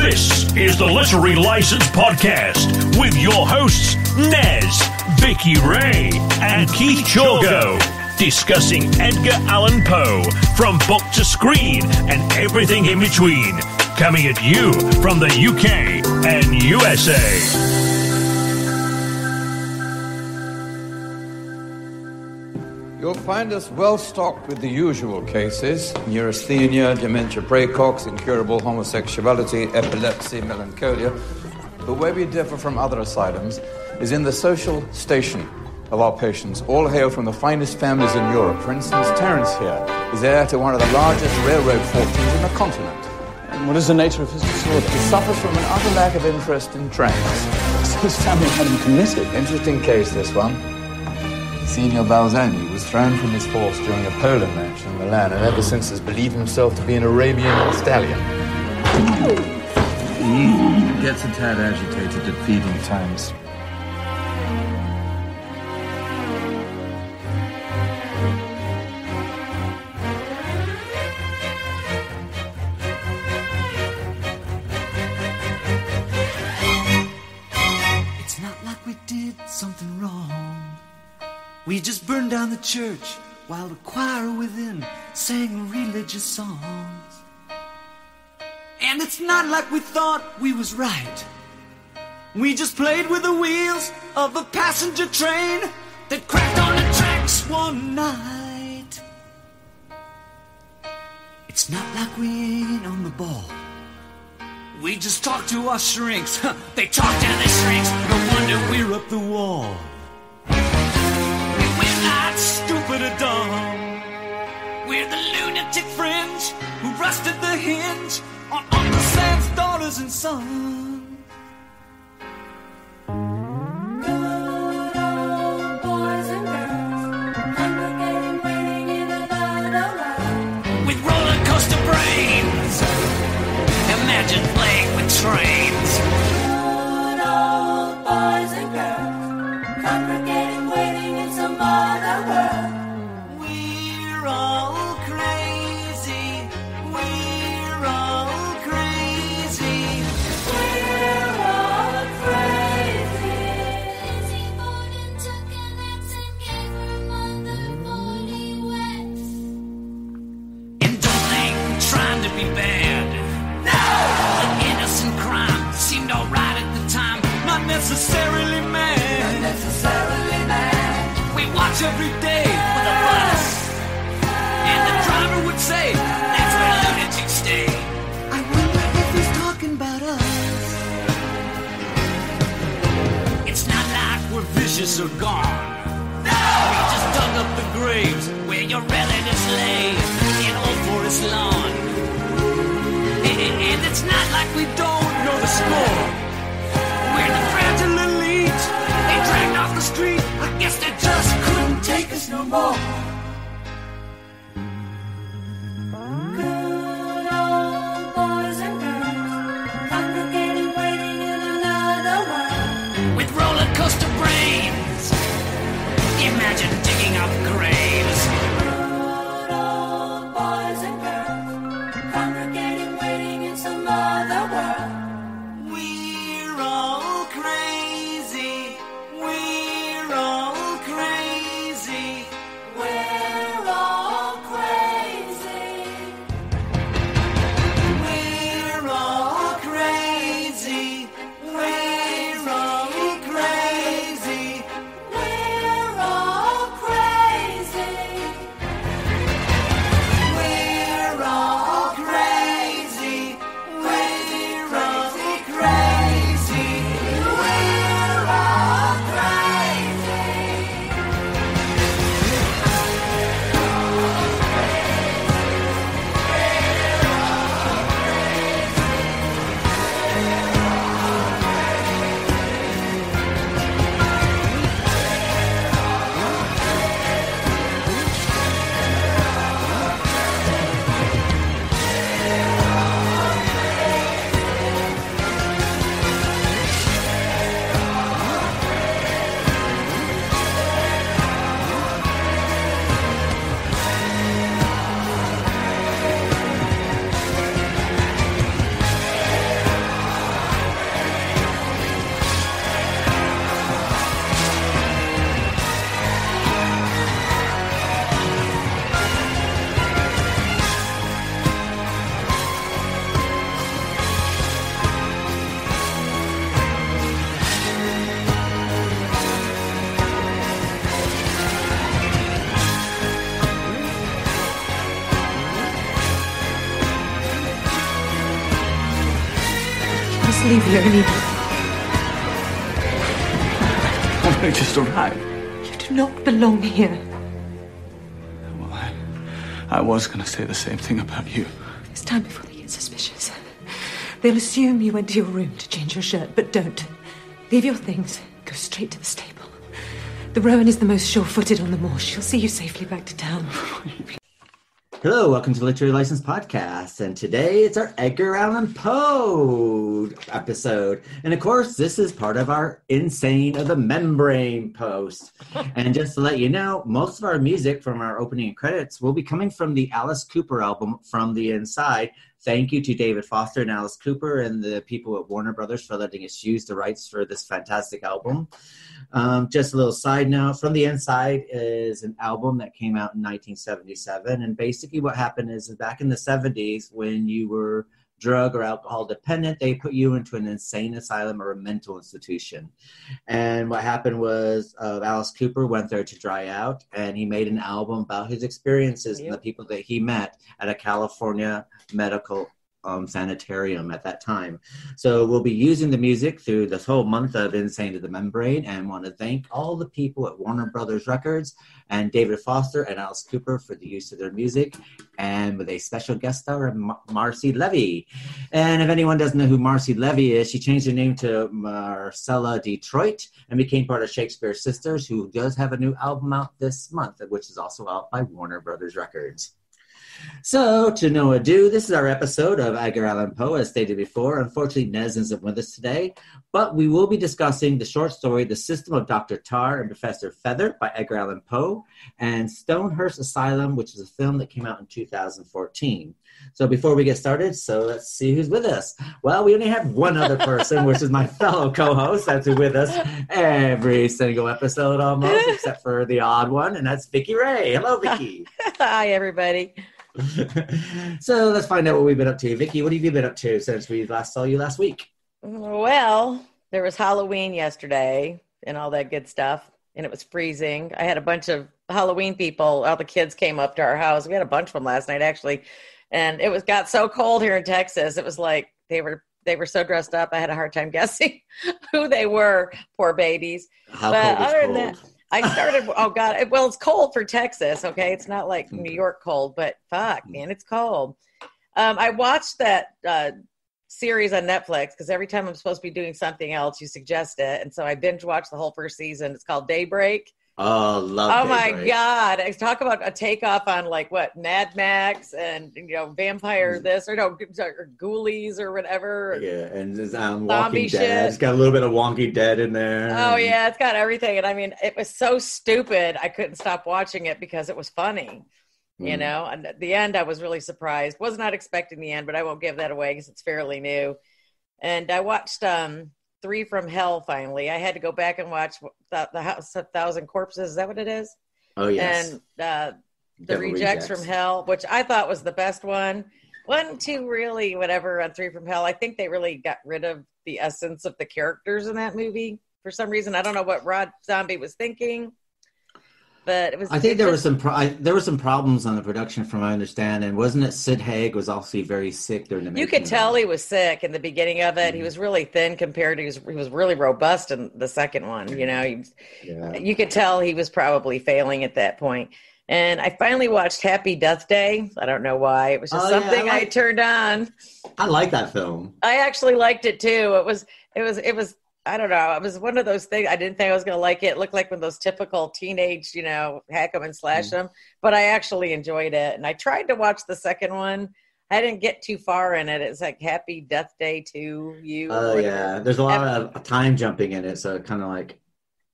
This is the Literary License Podcast with your hosts, Nez, Vicky Ray, and Keith Chorgo, discussing Edgar Allan Poe from book to screen and everything in between. Coming at you from the UK and USA. You'll find us well stocked with the usual cases: neurasthenia, dementia praecox, incurable homosexuality, epilepsy, melancholia. But where we differ from other asylums is in the social station of our patients. All hail from the finest families in Europe. For instance, Terence here is heir to one of the largest railroad fortunes in the continent. And what is the nature of his disorder? He suffers from an utter lack of interest in trains. So his family had him committed. Interesting case, this one. Signor Balzani was thrown from his horse during a polo match in Milan, and ever since has believed himself to be an Arabian stallion. He gets a tad agitated at feeding times. It's not like we did something wrong. We just burned down the church while the choir within sang religious songs. And it's not like we thought we was right. We just played with the wheels of a passenger train that cracked on the tracks one night. It's not like we ain't on the ball. We just talked to our shrinks. They talk to the shrinks. No wonder we're up the wall. Not stupid or dumb. We're the lunatic fringe who rusted the hinge on Uncle Sam's daughters and sons. Good old boys and girls, congregating, waiting in another round. With roller coaster brains, imagine playing with trains. Good old boys and girls, congregating, waiting in some other world. We're all crazy. We're all crazy. We're all crazy. Lizzie Borden took an axe and gave her mother 40 whacks. Indulging, trying to be bad. No! The innocent crime seemed alright at the time. Not necessarily mad. Not necessarily mad. We watch every day with a bus, and the driver would say, that's where lunatics stay. I wonder if he's talking about us. It's not like we're vicious or gone. No! We just dug up the graves where your relatives lay in Old Forest Lawn. And it's not like we don't know the score. We're the fragile elite. They dragged off the street. I guess they just couldn't take us no more. Good old boys and girls, congregating, waiting in another world. With roller coaster brains, imagine digging up graves. Good old boys and girls, congregating, waiting in some other world. We're all crazy. We're all crazy. We're all crazy. We're all crazy. We're all crazy. We're all crazy. We're all crazy. We're must leave here immediately. I've only just arrived. You do not belong here. Well, I was going to say the same thing about you. It's time before they get suspicious. They'll assume you went to your room to change your shirt, but don't. Leave your things. Go straight to the stable. The Rowan is the most sure-footed on the moor. She'll see you safely back to town. Hello, welcome to Literary License Podcast, and today it's our Edgar Allan Poe episode. And of course, this is part of our Insane of the Membrane post. And just to let you know, most of our music from our opening credits will be coming from the Alice Cooper album, From the Inside. Thank you to David Foster and Alice Cooper and the people at Warner Brothers for letting us use the rights for this fantastic album. Just a little side note, From the Inside is an album that came out in 1977. And basically what happened is back in the 70s, when you were drug or alcohol dependent, they put you into an insane asylum or a mental institution. And what happened was Alice Cooper went there to dry out, and he made an album about his experiences and the people that he met at a California medical sanitarium at that time. So we'll be using the music through this whole month of Insane to the Membrane, and want to thank all the people at Warner Brothers Records and David Foster and Alice Cooper for the use of their music, and with a special guest star, Marcy Levy. And if anyone doesn't know who Marcy Levy is, she changed her name to Marcella Detroit and became part of Shakespeare Sisters, who does have a new album out this month, which is also out by Warner Brothers Records. So, to no ado, this is our episode of Edgar Allan Poe, as stated before. Unfortunately, Nez isn't with us today, but we will be discussing the short story, The System of Dr. Tarr and Professor Fether by Edgar Allan Poe, and Stonehearst Asylum, which is a film that came out in 2014. So before we get started, let's see who's with us. Well, we only have one other person, which is my fellow co-host that's with us every single episode almost, except for the odd one, and that's Vicky Ray. Hello, Vicky. Hi, everybody. So let's find out what we've been up to. Vicky, what have you been up to since we last saw you last week? Well, there was Halloween yesterday and all that good stuff, and it was freezing. I had a bunch of Halloween people. All the kids came up to our house. We had a bunch of them last night, actually, and it got so cold here in Texas. It was like they were so dressed up. I had a hard time guessing who they were. Poor babies. How but cold is other cold? than that, I started, oh God, well, it's cold for Texas, okay? It's not like New York cold, but fuck, man, it's cold. I watched that series on Netflix because every time I'm supposed to be doing something else, you suggest it. And so I binge watched the whole first season. It's called Daybreak. Oh, love Oh Daybreak. my God. I talk about a takeoff on like what, Mad Max and, vampire this or Ghoulies or whatever. Yeah, and there's Zombie Walking shit. Dead. It's got a little bit of Walking Dead in there. Oh yeah, it's got everything. And I mean, it was so stupid. I couldn't stop watching it because it was funny, and at the end I was really surprised. Was not expecting the end, but I won't give that away because it's fairly new. And I watched 3 from Hell finally. I had to go back and watch the House of Thousand Corpses. Is that what it is? Oh, yes. And the Rejects from Hell, which I thought was the best one. 1, 2, really, whatever on 3 from Hell. I think they really got rid of the essence of the characters in that movie for some reason. I don't know what Rob Zombie was thinking, but it was. I think there were some problems on the production, from my understanding. Wasn't it Sid Haig was also very sick during the making? You could tell he was sick in the beginning of it. He was really thin compared to he was really robust in the second one. You could tell he was probably failing at that point. And I finally watched Happy Death Day. I don't know why. It was just something I turned on. I like that film. I actually liked it too. It was. I don't know. It was one of those things. I didn't think I was going to like it. It looked like one of those typical teenage, hack them and slash them. But I actually enjoyed it. And I tried to watch the second one. I didn't get too far in it. It's like Happy Death Day to You. Oh, yeah. There's a lot of time jumping in it. So kind of like.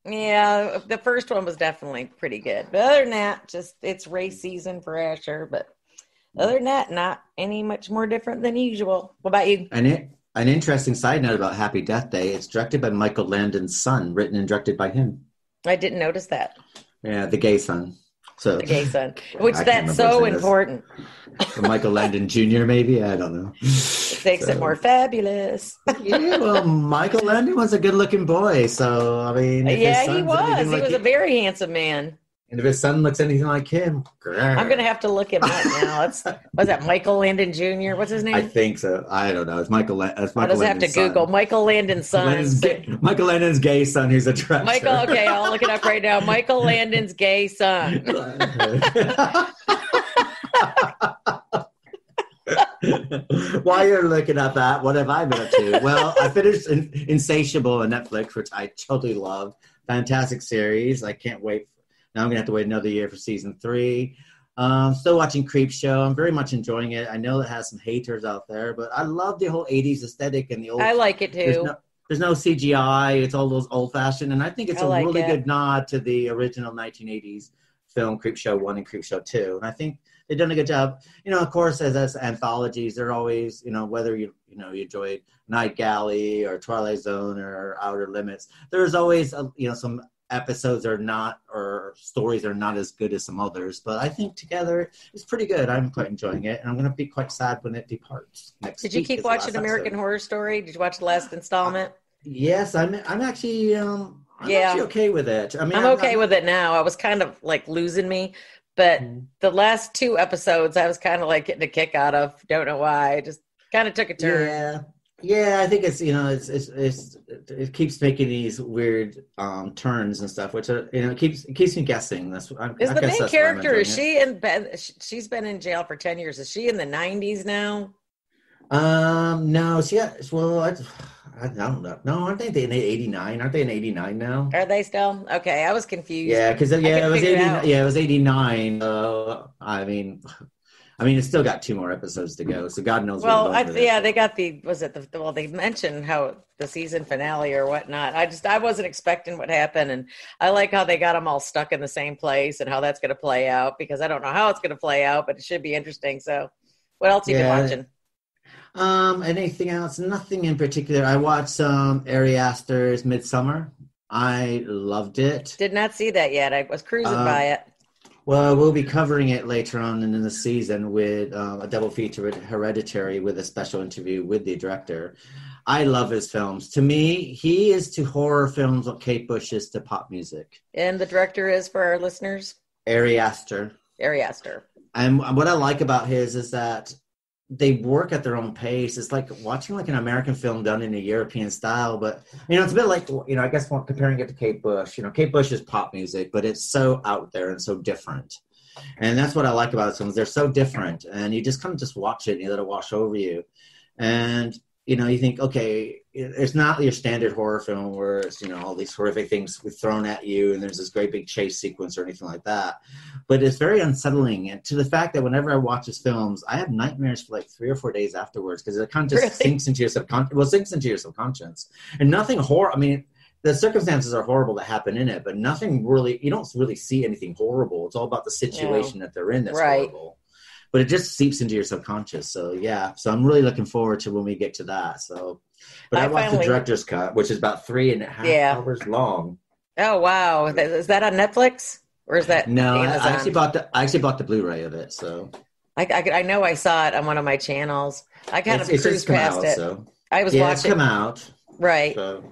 Yeah, the first one was definitely pretty good. But other than that, it's race season for Asher. But other than that, not any much more different than usual. What about you? An interesting side note about Happy Death Day, it's directed by Michael Landon's son, written and directed by him. I didn't notice that. Yeah, the gay son. So the gay son, which that's so important. Michael Landon Jr., maybe? I don't know. It makes it more fabulous. Yeah, well, Michael Landon was a good-looking boy, so, I mean... Yeah, he was. He was a very handsome man. And if his son looks anything like him, I'm going to have to look him up now. Was that Michael Landon Jr.? What's his name? I think so. I don't know. It's Michael. It's Michael. I just have to Google Michael Landon's son. Michael Landon's gay son, who's a director. Michael. Okay, I'll look it up right now. Michael Landon's gay son. While you're looking up that, what have I been up to? Well, I finished Insatiable on Netflix, which I totally love. Fantastic series. I can't wait. Now I'm going to have to wait another year for season 3. Still watching Creepshow. I'm very much enjoying it. I know it has some haters out there, but I love the whole 80s aesthetic and the old. I like it too. There's no CGI. It's all those old-fashioned, and I think it's really good nod to the original 1980s film Creepshow 1 and Creepshow 2. And I think they've done a good job. Of course, as anthologies, they're always, whether you enjoyed Night Galley or Twilight Zone or Outer Limits, there's always, some episodes or stories are not as good as some others. But I think together it's pretty good. I'm quite enjoying it. And I'm going to be quite sad when it departs next week. Did you keep watching American Horror Story? Did you watch the last installment? Yes, I'm actually... I'm actually okay with it. I mean, I'm okay with it now. I was kind of like losing me. But the last 2 episodes, I was kind of like getting a kick out of. Don't know why. I just kind of took a turn. Yeah. I think it's it keeps making these weird turns and stuff, which it keeps me guessing. Is the main character? Is she in? She's been in jail for 10 years. Is she in the 90s now? No. I don't know. No, aren't they in 89? Aren't they in 89 now? Are they still? Okay, I was confused. Yeah, because it was 89. Yeah, it was 89. I mean, it's still got 2 more episodes to go, so God knows. Well, they got they mentioned how the season finale or whatnot. I wasn't expecting what happened, and I like how they got them all stuck in the same place and how that's going to play out, because I don't know how it's going to play out, but it should be interesting. So, what else have you been watching? Anything else? Nothing in particular. I watched some Ari Aster's Midsummer. I loved it. Did not see that yet. I was cruising by it. Well, we'll be covering it later on in the season with a double feature with Hereditary, with a special interview with the director. I love his films. To me, he is to horror films what Kate Bush is to pop music. And the director is, for our listeners? Ari Aster. Ari Aster. And what I like about his is that they work at their own pace. It's like watching like an American film done in a European style, but it's a bit like, I guess comparing it to Kate Bush. Kate Bush is pop music, but it's so out there and so different. And that's what I like about films. They're so different, and you just kind of just watch it and you let it wash over you. And you think, okay, it's not your standard horror film where it's, all these horrific things thrown at you and there's this great big chase sequence or anything like that. But it's very unsettling, and to the fact that whenever I watch his films, I have nightmares for like 3 or 4 days afterwards, because it kind of just sinks into your subconscious. Well, sinks into your subconscious. And nothing horror. I mean, the circumstances are horrible that happen in it, but nothing really, you don't really see anything horrible. It's all about the situation that they're in that's horrible. But it just seeps into your subconscious. So, yeah. So I'm really looking forward to when we get to that. So, but I watched the director's cut, which is about 3.5 hours long. Oh, wow. Is that on Netflix? Or is that No, I actually bought the Blu-ray of it. So I know I saw it on one of my channels. I kind of cruised past it. So. I was watching. It's come out. Right. So.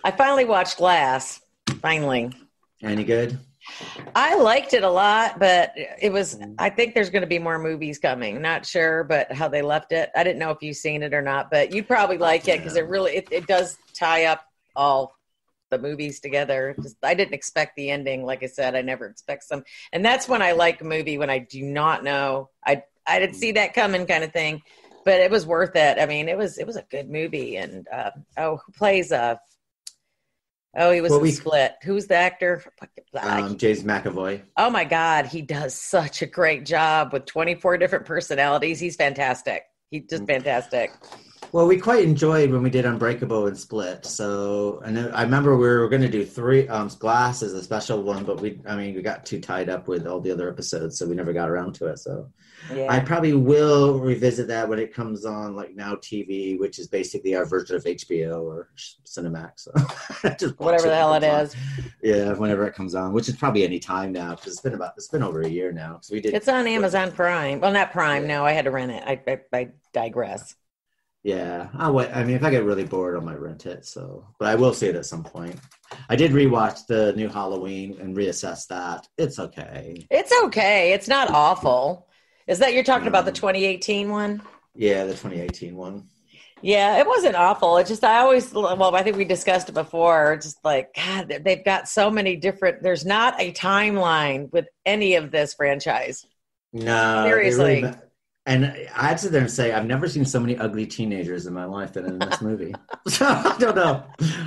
I finally watched Glass. Finally. Any good? I liked it a lot, but it was, I think there's going to be more movies coming. Not sure, but how they left it. I didn't know if you've seen it or not, but you'd probably like it because it does tie up all the movies together. I didn't expect the ending. Like I said, I never expect some. And that's when I like a movie, when I do not know. I didn't see that coming kind of thing, but it was worth it. I mean, it was a good movie. And, who plays he was in Split. Who's the actor? James McAvoy. Oh, my God. He does such a great job with 24 different personalities. He's fantastic. He's just fantastic. Well, we quite enjoyed when we did Unbreakable and Split. So, and I remember we were going to do 3 Glass as a special one, but we got too tied up with all the other episodes, so we never got around to it. So, I probably will revisit that when it comes on, like Now TV, which is basically our version of HBO or Cinemax. So just whatever the hell it is. Yeah, whenever it comes on, which is probably any time now, because it's been over a year now. So it's on Amazon Prime. Well, not Prime. No, I had to rent it. I digress. Yeah, if I get really bored, I might rent it. So, but I will see it at some point. I did rewatch the new Halloween and reassess that. It's okay. It's okay. It's not awful. Is that you're talking about the 2018 one? Yeah, the 2018 one. Yeah, it wasn't awful. It just, I think we discussed it before. It's just like, God, they've got so many different, there's not a timeline with any of this franchise. No. Seriously. Really, and I'd sit there and say, I've never seen so many ugly teenagers in my life than in this movie. So I don't know.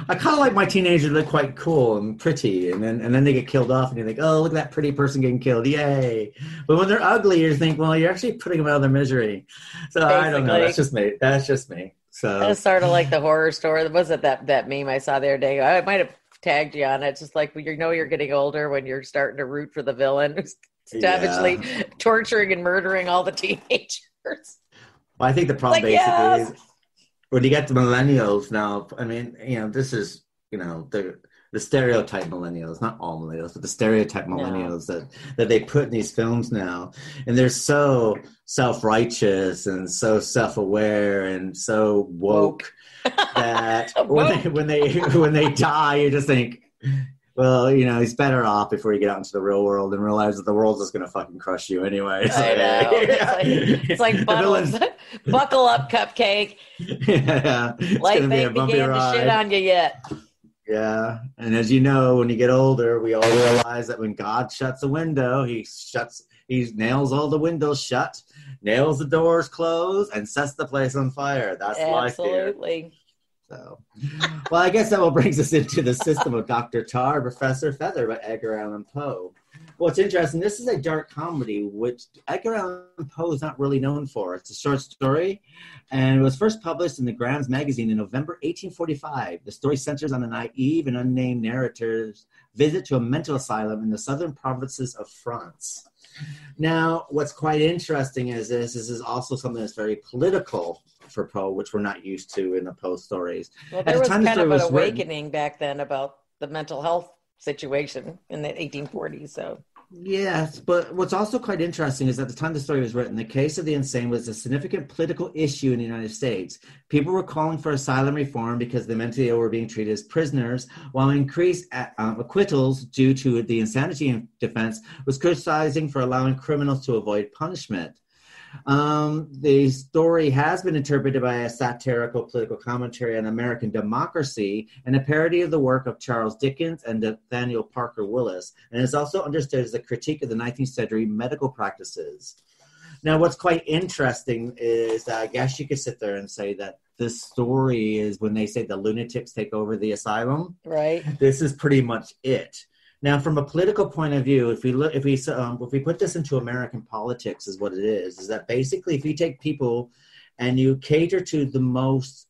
I kind of like my teenagers look quite cool and pretty, and then they get killed off, and you think, oh, look at that pretty person getting killed, yay! But when they're ugly, you think, well, you're actually putting them out of their misery. So basically, I don't know. That's just me. So it's sort of like the horror story. Was it that meme I saw the other day? I might have tagged you on it. It's just like you're getting older when you're starting to root for the villain who's savagely torturing and murdering all the teenagers. Well, I think the problem is when you get the millennials now. I mean, this is the stereotype millennials, not all millennials, but the stereotype millennials that they put in these films now. And they're so self-righteous and so self-aware and so woke that when they die, you just think, well, he's better off before you get out into the real world and realize that the world's just going to fucking crush you anyway. So, I know. It's like buckle up, cupcake. Yeah. Life ain't began to shit on you yet. Yeah, and as you know, when you get older, we all realize that when God shuts a window, he nails all the windows shut, nails the doors closed, and sets the place on fire. That's life here. Absolutely. So, well, I guess that will brings us into The System of Dr. Tarr, Professor Fether by Edgar Allan Poe. Well, it's interesting. This is a dark comedy, which Edgar Allan Poe is not really known for. It's a short story, and it was first published in the Grams magazine in November 1845. The story centers on a naive and unnamed narrator's visit to a mental asylum in the southern provinces of France. Now, what's quite interesting is this is also something that's very political for Poe, which we're not used to in the Poe stories. Well, there was kind of an awakening back then about the mental health situation in the 1840s. So yes, but what's also quite interesting is at the time the story was written, the case of the insane was a significant political issue in the United States. People were calling for asylum reform because the mentally ill were being treated as prisoners, while increased acquittals due to the insanity defense was criticizing for allowing criminals to avoid punishment. The story has been interpreted by a satirical political commentary on American democracy and a parody of the work of Charles Dickens and Nathaniel Parker Willis, and is also understood as a critique of the 19th century medical practices. Now, what's quite interesting is that I guess you could sit there and say that this story is when they say the lunatics take over the asylum. Right. This is pretty much it. Now, from a political point of view, if we put this into American politics, is what it is that basically if you take people and you cater to the most,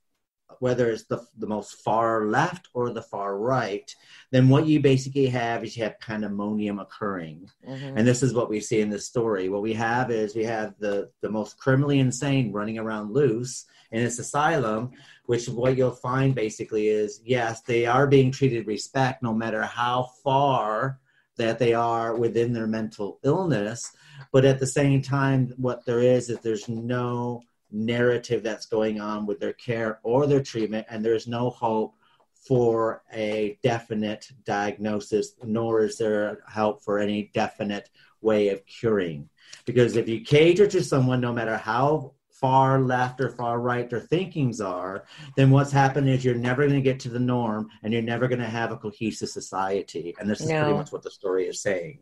whether it's the most far left or the far right, then what you basically have is you have pandemonium occurring. Mm-hmm. And this is what we see in this story. What we have is the most criminally insane running around loose in this asylum, which what you'll find basically is, yes, they are being treated with respect no matter how far that they are within their mental illness. But at the same time, what there is there's no narrative that's going on with their care or their treatment, and there's no hope for a definite diagnosis, nor is there help for any definite way of curing. Because if you cater to someone, no matter how far left or far right their thinkings are, then what's happened is you're never going to get to the norm, and you're never going to have a cohesive society. And this is pretty much what the story is saying.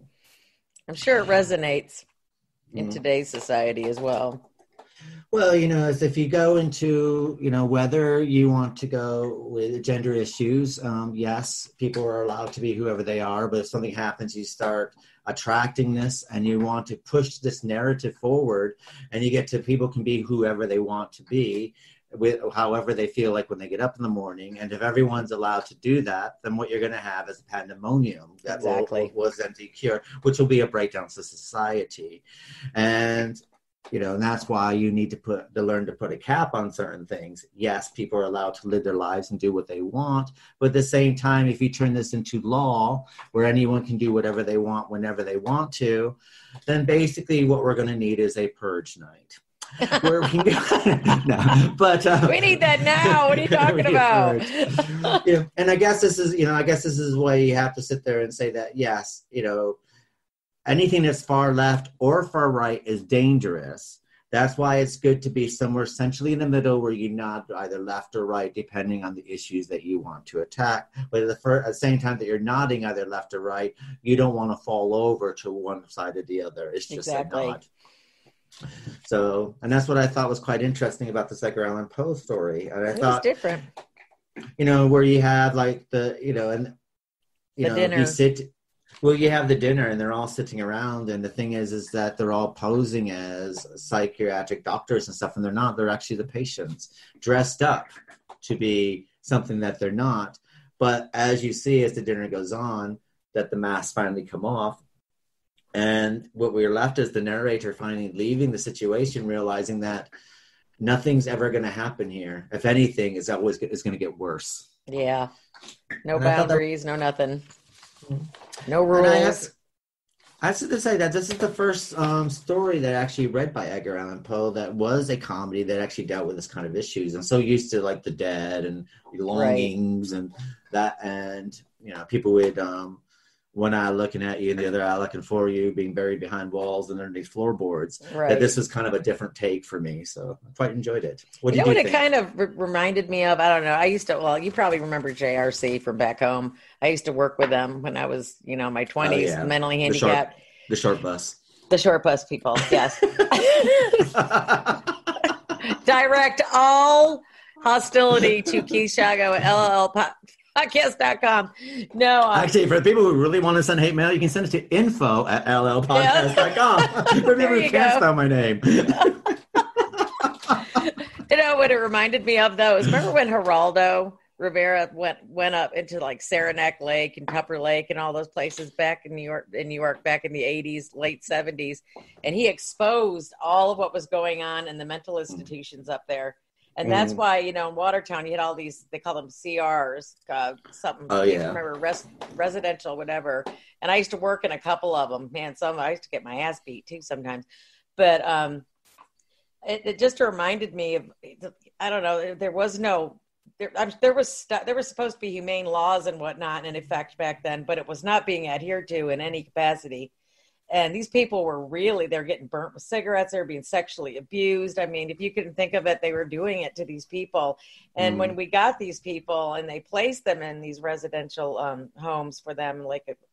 I'm sure it resonates in today's society as well. Well, as if you go into, whether you want to go with gender issues, yes, people are allowed to be whoever they are, but if something happens, you start attracting this and you want to push this narrative forward, and you get to people can be whoever they want to be, with however they feel like when they get up in the morning. And if everyone's allowed to do that, then what you're going to have is a pandemonium that will then cure, which will be a breakdown to society. And and that's why you need to learn to put a cap on certain things. Yes, people are allowed to live their lives and do what they want, but at the same time, if you turn this into law where anyone can do whatever they want whenever they want to, then basically what we're going to need is a purge night. where we can go. No, but we need that now. What are you talking about? And I guess this is why you have to sit there and say that, yes, anything that's far left or far right is dangerous. That's why it's good to be somewhere essentially in the middle where you nod either left or right, depending on the issues that you want to attack. But at the same time that you're nodding either left or right, you don't want to fall over to one side or the other. It's just a nod. So, and that's what I thought was quite interesting about this Edgar Allan Poe story. And I thought, was different. Where you have like the dinner. You have the dinner and they're all sitting around, and the thing is that they're all posing as psychiatric doctors and stuff, and they're not. They're actually the patients dressed up to be something that they're not. But as you see, as the dinner goes on, that the masks finally come off, and what we're left is the narrator finally leaving the situation, realizing that nothing's ever going to happen here. If anything, is going to get worse. Yeah, no boundaries, no nothing. No rules. I have to say that this is the first story that I actually read by Edgar Allan Poe that was a comedy that actually dealt with this kind of issues. I'm so used to like the dead and longings and that, and people would one eye looking at you and the other eye looking for you, being buried behind walls and underneath floorboards. Right. That this was kind of a different take for me, so I quite enjoyed it. What did you think? It kind of reminded me of? I don't know. I used to. Well, you probably remember JRC from back home. I used to work with them when I was, my 20s, mentally handicapped. The short bus. The short bus people. Yes. Direct all hostility to Keith Shago at LLPodcast.com. No. Actually, for the people who really want to send hate mail, you can send it to info@LLPodcast.com. Remember, you can't spell my name. What it reminded me of, though, is remember when Geraldo Rivera went up into like Saranac Lake and Tupper Lake and all those places back in New York back in the 80s, late 70s, and he exposed all of what was going on in the mental institutions up there. And that's why, in Watertown, you had all these, they call them CRs, something, remember, residential, whatever. And I used to work in a couple of them. Man, I used to get my ass beat too sometimes. But it just reminded me of, I don't know, there was supposed to be humane laws and whatnot in effect back then, but it was not being adhered to in any capacity. And these people were they're getting burnt with cigarettes. They're being sexually abused. I mean, if you can think of it, they were doing it to these people. And when we got these people and they placed them in these residential homes for them,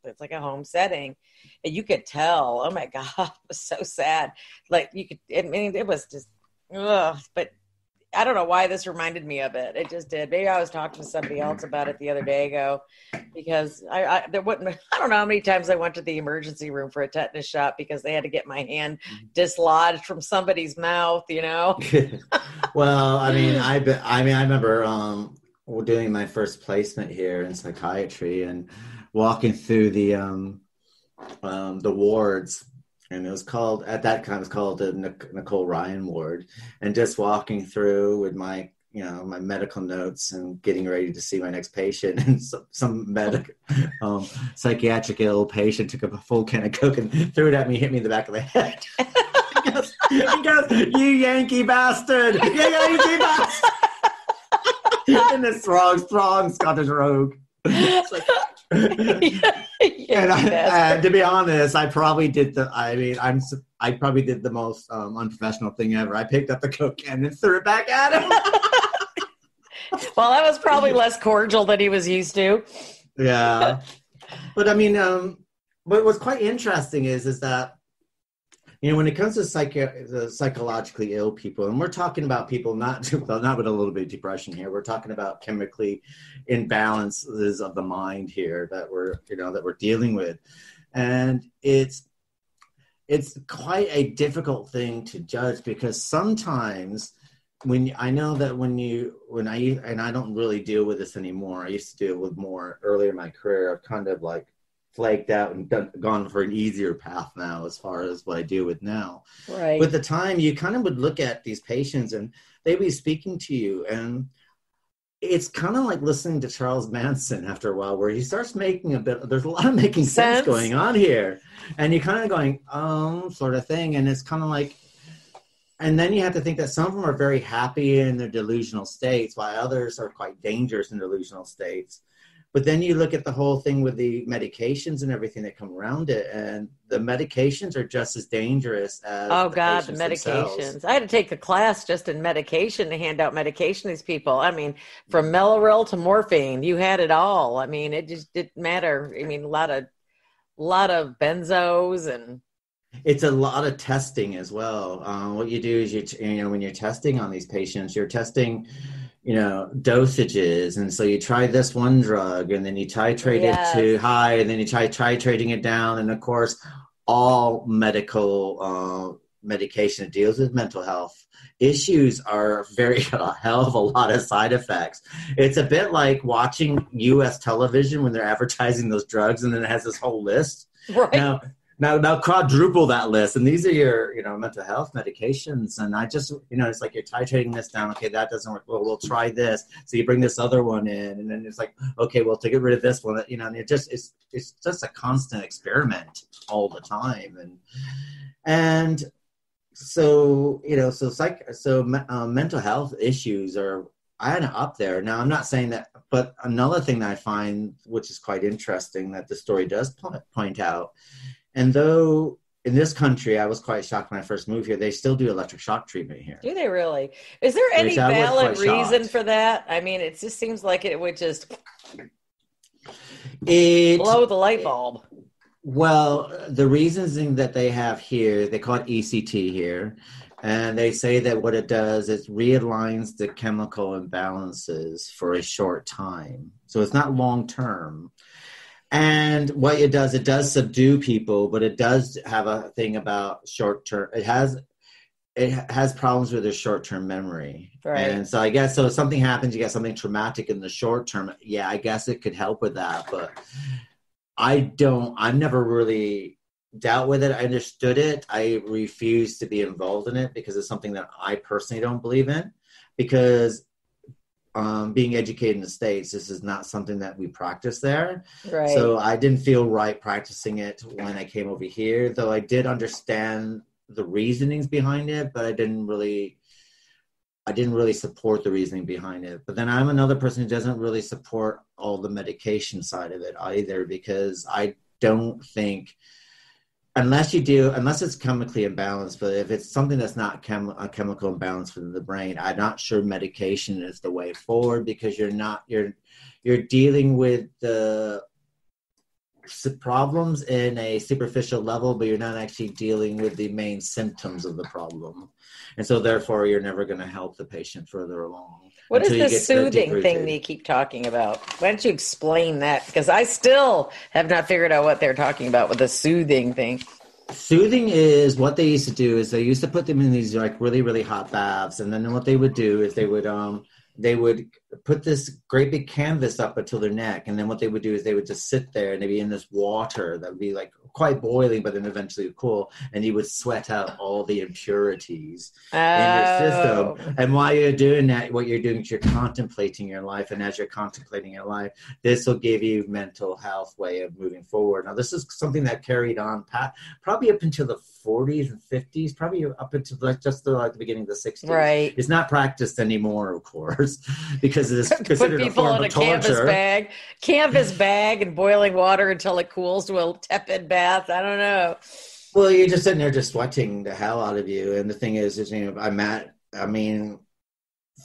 it's like a home setting, and you could tell, oh my God, it was so sad. It was just, but I don't know why this reminded me of it. It just did. Maybe I was talking to somebody else about it the other day ago, because I don't know how many times I went to the emergency room for a tetanus shot because they had to get my hand dislodged from somebody's mouth, Well, I remember doing my first placement here in psychiatry and walking through the wards. And it was called, at that time, the Nicole Ryan ward. And just walking through with my, my medical notes and getting ready to see my next patient. And some psychiatric ill patient took up a full can of Coke and threw it at me, hit me in the back of the head. He goes, "You Yankee bastard! You Yankee bastard!" In this strong Scottish rogue. It's like, and to be honest, I probably did the most unprofessional thing ever. I picked up the Coke can and threw it back at him. Well, that was probably less cordial than he was used to. Yeah, but what was quite interesting is that when it comes to psychologically ill people, and we're talking about people not with a little bit of depression here, we're talking about chemically imbalances of the mind here that we're dealing with, and it's quite a difficult thing to judge, because sometimes I don't really deal with this anymore. I used to deal with more earlier in my career. I've kind of like flaked out and gone for an easier path now as far as what I deal with now. Right. But at the time, you kind of would look at these patients and they'd be speaking to you, and it's kind of like listening to Charles Manson after a while, where he starts making there's a lot of making sense going on here, and you're kind of going, sort of thing. And it's kind of like, And then you have to think that some of them are very happy in their delusional states, while others are quite dangerous in delusional states. But then you look at the whole thing with the medications and everything that come around it, and the medications are just as dangerous as the medications. Themselves. I had to take a class just in medication to hand out medication to these people. I mean, from Mellaril to morphine, you had it all. I mean, it just didn't matter. I mean, a lot of benzos, and it's a lot of testing as well. What you do is when you're testing on these patients, you're testing dosages, and so you try this one drug and then you titrate it to high, and then you try titrating it down, and of course all medical medication that deals with mental health issues are a hell of a lot of side effects. It's a bit like watching US television when they're advertising those drugs, and then it has this whole list. Right. Now quadruple that list, and these are your, mental health medications. And I just, it's like you're titrating this down. Okay, that doesn't work. Well, we'll try this. So you bring this other one in, and then it's like, okay, well, to get rid of this one, and it's just a constant experiment all the time. And so, mental health issues are up there. Now, I'm not saying that, but another thing that I find, which is quite interesting, that the story does point out. And though in this country, I was quite shocked when I first moved here, they still do electric shock treatment here. Do they really? Is there any valid reason for that? I mean, it just seems like it would just blow the light bulb. Well, the reasoning that they have here, they call it ECT here, and they say that what it does is realigns the chemical imbalances for a short time. So it's not long term. And what it does subdue people, but it does have a thing about short term. It has problems with their short term memory. Right. And so I guess, so if something happens, you get something traumatic in the short term. Yeah, I guess it could help with that, but I've never really dealt with it. I understood it. I refuse to be involved in it because it's something that I personally don't believe in, because being educated in the States, this is not something that we practice there. Right. So I didn't feel right practicing it when I came over here, though I did understand the reasonings behind it, but I didn't really support the reasoning behind it. But then I'm another person who doesn't really support all the medication side of it either, because I don't think, unless it's chemically imbalanced, but if it's something that's not a chemical imbalance within the brain, I'm not sure medication is the way forward, because you're dealing with the problems in a superficial level, but you're not actually dealing with the main symptoms of the problem. And so therefore you're never going to help the patient further along. What is this soothing thing that you keep talking about? Why don't you explain that? Because I still have not figured out what they're talking about with the soothing thing. Soothing is what they used to do is they used to put them in these like really, really hot baths. And then what they would do is they would put this great big canvas up until their neck. And then what they would do is they would just sit there and they'd be in this water that would be like quite boiling, but then eventually cool. And you would sweat out all the impurities in your system. And while you're doing that, what you're doing is you're contemplating your life. And as you're contemplating your life, this will give you mental health way of moving forward. Now, this is something that carried on probably up until the 40s and 50s, probably up until the beginning of the 60s. Right. It's not practiced anymore, of course, because it is considered put people a form in a of torture. canvas bag and boiling water until it cools to a tepid bath. I don't know. Well, you're just sitting there just sweating the hell out of you. And the thing is there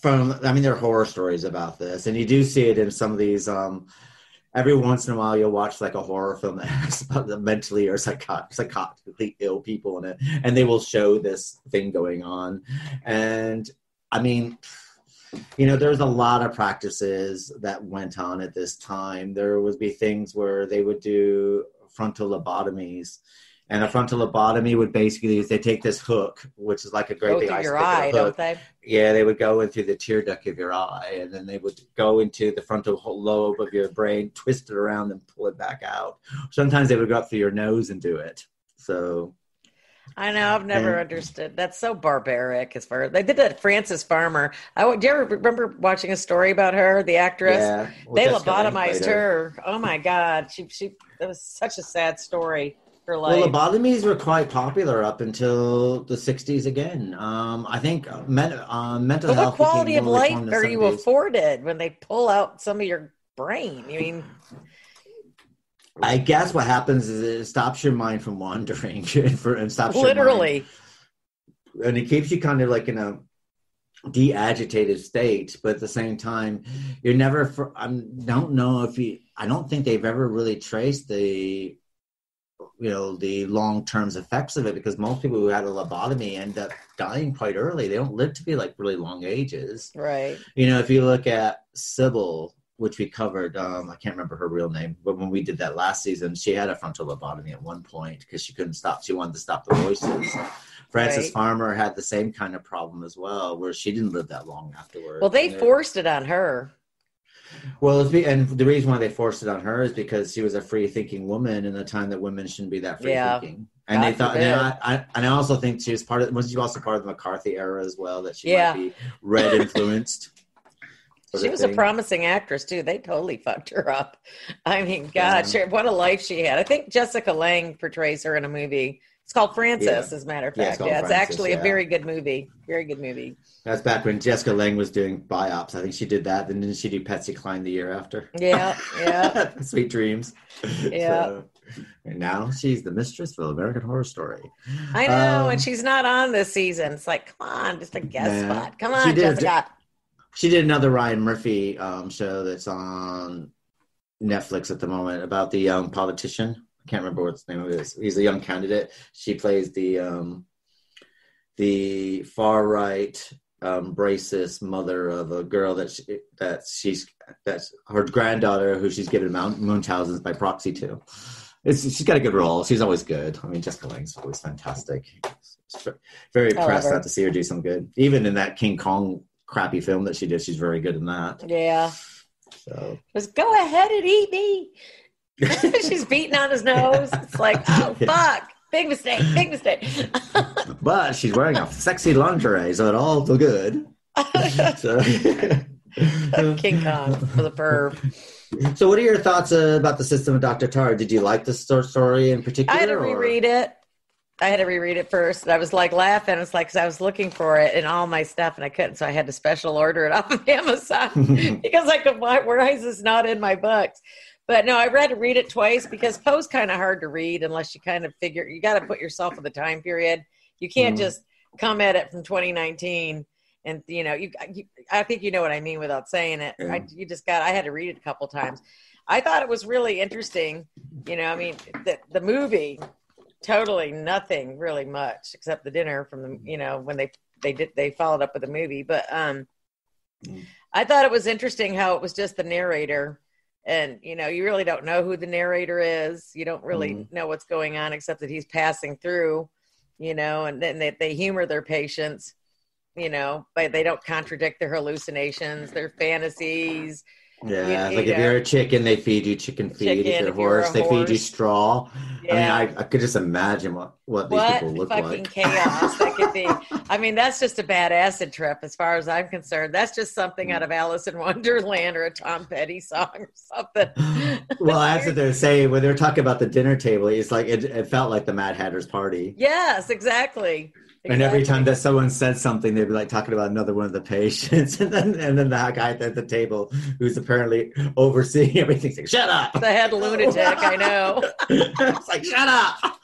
are horror stories about this, and you do see it in some of these, every once in a while you'll watch like a horror film that has about the mentally or psychotically ill people in it, and they will show this thing going on. And I mean, there's a lot of practices that went on at this time. There would be things where they would do frontal lobotomies, and a frontal lobotomy would basically is they take this hook, which is like a great big ice your eye, don't they? Yeah, they would go in through the tear duct of your eye, and then they would go into the frontal lobe of your brain, twist it around, and pull it back out. Sometimes they would go up through your nose and do it. So I know, I've never understood. That's so barbaric. As far as they did that, Frances Farmer. Do you ever remember watching a story about her, the actress? Yeah, they lobotomized her. Oh my God, she. That was such a sad story. for life. Well, lobotomies were quite popular up until the 60s again. I think mental but health. What quality became of more life reformed in the are you 70s. afforded when they pull out some of your brain? I mean, I guess what happens is it stops your mind from wandering and stops literally. your mind. And it keeps you kind of like in a de-agitated state, but at the same time, you're never. I don't think they've ever really traced the long-term effects of it, because most people who had a lobotomy end up dying quite early. They don't live to be like really long ages. Right. If you look at Sybil, which we covered, I can't remember her real name, but when we did that last season, she had a frontal lobotomy at one point because she couldn't stop. She wanted to stop the voices. Frances Farmer had the same kind of problem as well, where she didn't live that long afterwards. Well, they forced it on her. Well, and the reason why they forced it on her is because she was a free-thinking woman in a time that women shouldn't be that free-thinking. And God they thought, forbid. and I also think she was she also part of the McCarthy era as well, that she might be red influenced. She was a promising actress too. They totally fucked her up. I mean, God, what a life she had. I think Jessica Lange portrays her in a movie. It's called Frances, as a matter of fact. It's actually a very good movie. Very good movie. That's back when Jessica Lange was doing biops. I think she did that. Then didn't she do Patsy Cline the year after? Yeah, yeah. Sweet Dreams. Yeah. And now she's the mistress of American Horror Story. I know, and she's not on this season. It's like, come on, just a guest spot. Come on, Jessica. She did another Ryan Murphy show that's on Netflix at the moment about the young politician. I can't remember what his name is. He's a young candidate. She plays the far right racist mother of a girl that's her granddaughter, who she's given Munchausen's by proxy to. She's got a good role. She's always good. I mean, Jessica Lange's always fantastic. Very impressed not to see her do some good. Even in that King Kong crappy film that she did, she's very good in that. Yeah. So just go ahead and eat me. She's beating on his nose. It's like, oh fuck, big mistake. But she's wearing a sexy lingerie, so it all feel good. King Kong for the perv. So what are your thoughts about the system of Dr. Tarr? Did you like the story in particular? I had to reread it. I had to reread it first. I was like laughing. It's like, because I was looking for it in all my stuff and I couldn't. So I had to special order it off of Amazon because I could, why is this not in my books? But no, I had to read it twice because Poe's kind of hard to read unless you kind of figure, you got to put yourself in the time period. You can't just come at it from 2019 and, I think you know what I mean without saying it. Yeah. I had to read it a couple times. I thought it was really interesting. The movie, totally nothing really much except the dinner from the, when they followed up with the movie. But I thought it was interesting how it was just the narrator. And, you really don't know who the narrator is. You don't really know what's going on except that he's passing through, and then they humor their patients, but they don't contradict their hallucinations, their fantasies. Yeah, if you're a chicken, they feed you chicken feed. If you're a horse, they feed you straw. Yeah. I mean, I could just imagine what these people look like. What fucking chaos that could be. I mean, that's just a bad acid trip as far as I'm concerned. That's just something out of Alice in Wonderland or a Tom Petty song or something. Well, that's what they're saying. When they're talking about the dinner table, it's like, it felt like the Mad Hatter's party. Yes, exactly. And every time that someone said something, they'd be like talking about another one of the patients, and then the guy at the table who's apparently overseeing everything saying, "Shut up!" The head lunatic, I know. It's like, "Shut up!"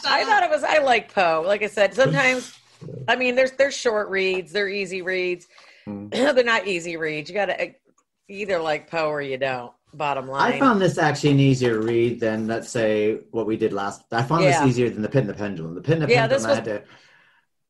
I like Poe. Like I said, sometimes, I mean, there's short reads, they're easy reads. They're not easy reads. You got to either like Poe or you don't. Bottom line. I found this actually an easier read than, let's say, what we did last. I found this easier than the Pit and the Pendulum. The Pit and the Pendulum,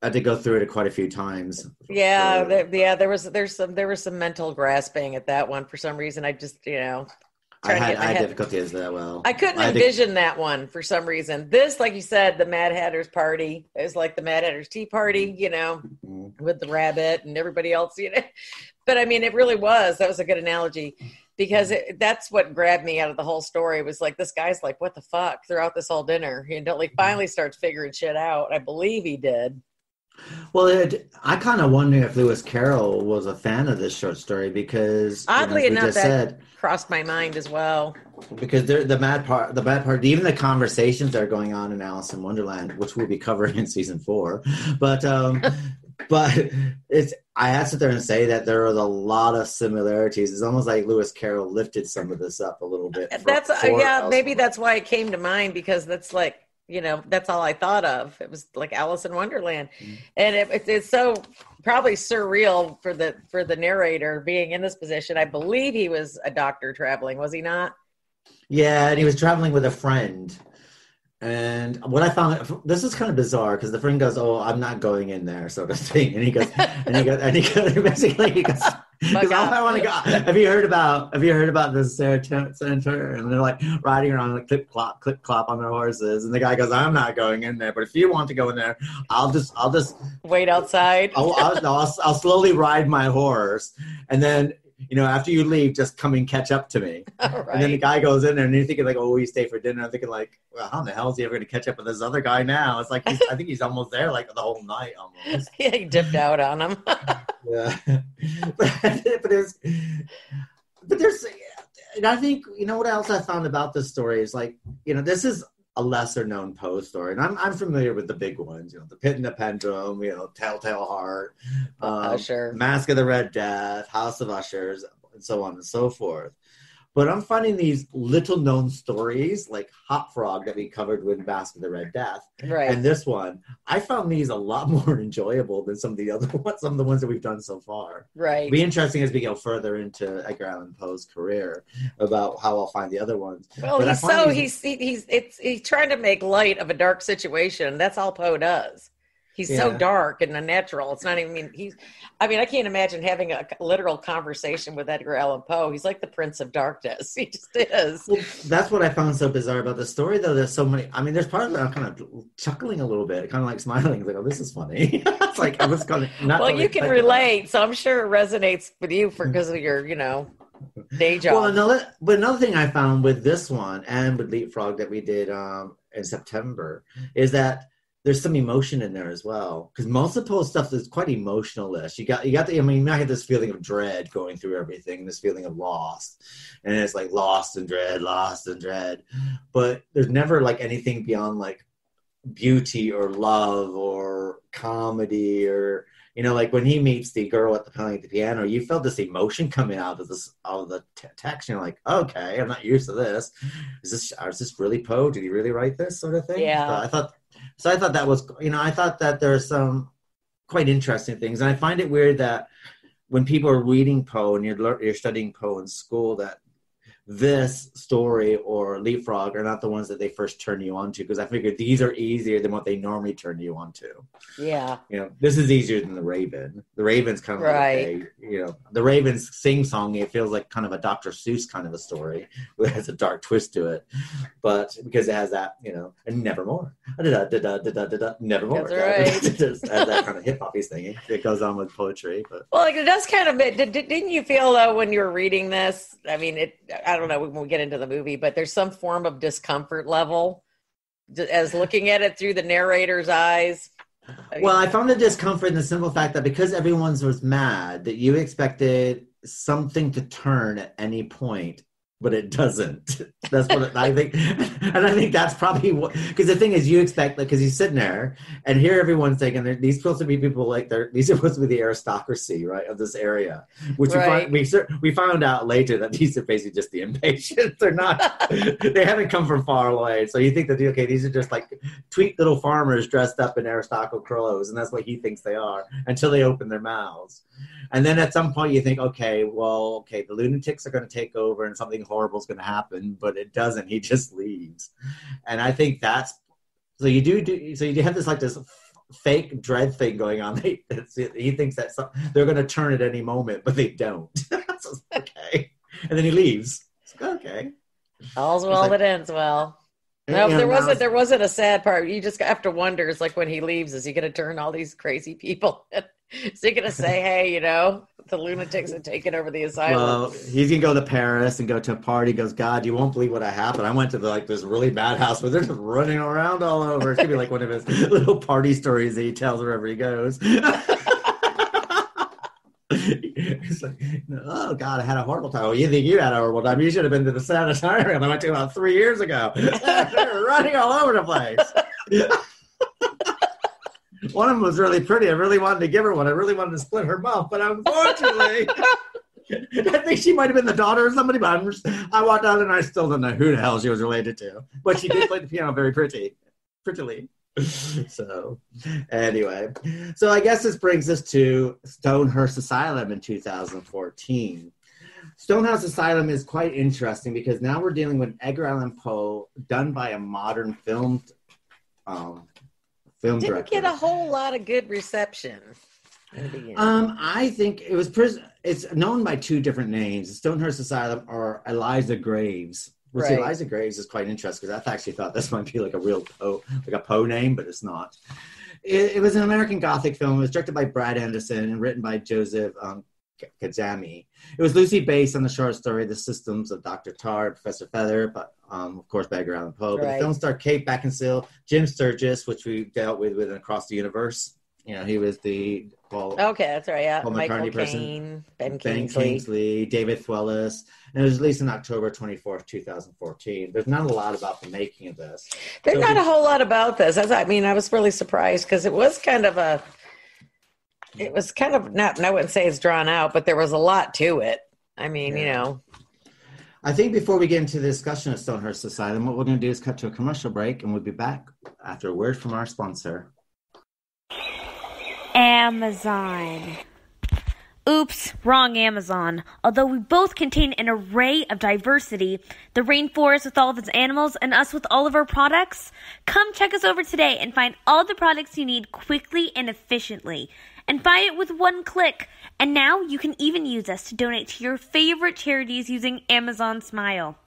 I had to go through it quite a few times. Yeah, there was some mental grasping at that one for some reason. I just, I had difficulty as well. I couldn't envision that one for some reason. This, like you said, the Mad Hatter's party is like the Mad Hatter's tea party, with the rabbit and everybody else, But I mean, it really was. That was a good analogy because that's what grabbed me out of the whole story. It was like, this guy's like, what the fuck throughout this whole dinner until he finally starts figuring shit out. I believe he did. Well, I kind of wonder if Lewis Carroll was a fan of this short story because, Oddly as we enough, just that said, crossed my mind as well. because the bad part, even the conversations that are going on in Alice in Wonderland, which we'll be covering in season 4, but I have to sit there and say that there are a lot of similarities. It's almost like Lewis Carroll lifted some of this up a little bit. Maybe that's why it came to mind, because that's like, that's all I thought of. It was like Alice in Wonderland. Mm-hmm. And it's so probably surreal for the narrator being in this position. I believe he was a doctor traveling, was he not? Yeah, and he was traveling with a friend. And what I found, this is kind of bizarre, because the friend goes, "Oh, I'm not going in there," sort of thing. And he goes, basically he goes, because I want to go. Have you heard about the Sarah Center? And they're like riding around like clip clop on their horses. And the guy goes, "I'm not going in there, but if you want to go in there, I'll just wait outside. I'll slowly ride my horse, and then." After you leave, just come and catch up to me. Right. And then the guy goes in there, and you're thinking like, "Oh, we stay for dinner." I'm thinking like, "Well, how the hell is he ever going to catch up with this other guy now?" It's like I think he's almost there, like the whole night almost. Yeah, he dipped out on him. Yeah, but there's, and I think what else I found about this story is like, this is a lesser known Poe story, and I'm familiar with the big ones, The Pit and the Pendulum, Telltale Heart, Usher, Mask of the Red Death, House of Ushers, and so on and so forth. But I'm finding these little known stories like Hop Frog that we covered with Mask of the Red Death, right? And this one, I found these a lot more enjoyable than some of the other ones, some of the ones that we've done so far. Right. It'll be interesting as we go further into Edgar Allan Poe's career about how I'll find the other ones. Well, but he's trying to make light of a dark situation. That's all Poe does. He's so dark and unnatural. It's not even, I can't imagine having a literal conversation with Edgar Allan Poe. He's like the Prince of Darkness. He just is. Well, that's what I found so bizarre about the story, though. There's so many, there's part of it I'm kind of chuckling a little bit, kind of like smiling. Like, oh, this is funny. It's like, I was kind of not. Well, you can relate, so I'm sure it resonates with you because of your, day job. Well, another thing I found with this one and with Leapfrog that we did in September is that there's some emotion in there as well, because most of Poe's stuff is quite emotionalist. You got I had this feeling of dread going through everything, this feeling of lost, and it's like lost and dread, but there's never like anything beyond like beauty or love or comedy or like when he meets the girl playing the piano, you felt this emotion coming out of the text. And you're like, okay, I'm not used to this. Is this really Poe? Did he really write this sort of thing? Yeah. So I thought that was, I thought that there's some quite interesting things. And I find it weird that when people are reading Poe and you're studying Poe in school, that this story or Leapfrog are not the ones that they first turn you on to, because I figured these are easier than what they normally turn you on to. Yeah. This is easier than The Raven. The Raven's kind of right. Like The Raven's sing-song, it feels like kind of a Dr. Seuss kind of a story. It has a dark twist to it. But because it has that, and nevermore. Nevermore. That's right. It has that kind of hip-hoppy thing. It goes on with poetry. But. Well, it does kind of, didn't you feel though when you were reading this, I don't know when we get into the movie, but there's some form of discomfort level as looking at it through the narrator's eyes. Well, I found the discomfort in the simple fact that because everyone was mad, that you expected something to turn at any point, but it doesn't. That's what I think. And I think that's probably what, because the thing is you expect, because he's sitting there and here everyone's thinking these supposed to be people like these are supposed to be the aristocracy, right, of this area, which right. we found out later that these are basically just the impatiens. They're not, they haven't come from far away. So you think that, okay, these are just like tweet little farmers dressed up in aristocratic clothes, and that's what he thinks they are until they open their mouths. And then at some point you think, okay, the lunatics are going to take over and something horrible is going to happen, but it doesn't. He just leaves. And I think that's, so you have this like this fake dread thing going on. He thinks that they're going to turn at any moment, but they don't. So, okay. And then he leaves. Okay. All's well that ends well. No, there wasn't a sad part. You just have to wonder, it's like when he leaves, is he going to turn all these crazy people? Is he going to say, hey, the lunatics had taken over the asylum. Well, he's gonna go to Paris and go to a party. He goes, God, you won't believe what happened. I went to this really bad house where they're just running around all over. It's gonna be like one of his little party stories that he tells wherever he goes. It's like, oh God, I had a horrible time. Well, you think you had a horrible time? You should have been to the sanitarium I went to about 3 years ago. They're running all over the place. One of them was really pretty. I really wanted to give her one. I really wanted to split her mouth, but unfortunately, I think she might have been the daughter of somebody. But I walked out and I still don't know who the hell she was related to. But she did play the piano very prettily. So, anyway, so I guess this brings us to Stonehearst Asylum in 2014. Stonehearst Asylum is quite interesting because now we're dealing with Edgar Allan Poe done by a modern film director. Didn't get a whole lot of good reception. I think it was it's known by two different names: Stonehearst Asylum or Eliza Graves. Which right. Eliza Graves is quite interesting because I actually thought this might be like a real Poe, like a Poe name, but it's not. It was an American Gothic film. It was directed by Brad Anderson and written by Joseph Kazami. It was loosely based on the short story "The Systems of Dr. Tarr and Professor Fether," but of course by Edgar Allan Poe. Right. But the film starred Kate Beckinsale, Jim Sturgess, which we dealt with in Across the Universe. You know, he was the okay, that's right. Yeah, Michael Caine, Ben Kingsley, David Thewlis, and it was released on October 24th, 2014. There's not a lot about the making of this. There's not a whole lot about this. I was really surprised because it was kind of not. I wouldn't say it's drawn out, but there was a lot to it. I mean, you know. I think before we get into the discussion of Stonehearst Asylum, what we're going to do is cut to a commercial break, and we'll be back after a word from our sponsor. Amazon. Oops, wrong Amazon. Although we both contain an array of diversity, the rainforest with all of its animals and us with all of our products, come check us over today and find all the products you need quickly and efficiently. And buy it with one click. And now you can even use us to donate to your favorite charities using Amazon Smile.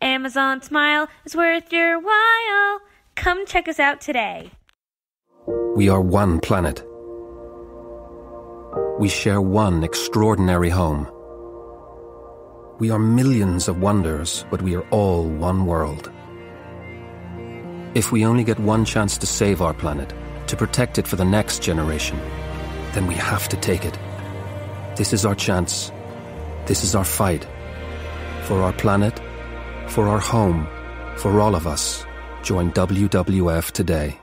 Amazon Smile is worth your while. Come check us out today. We are one planet. We share one extraordinary home. We are millions of wonders, but we are all one world. If we only get one chance to save our planet, to protect it for the next generation, then we have to take it. This is our chance. This is our fight. For our planet, for our home, for all of us. Join WWF today.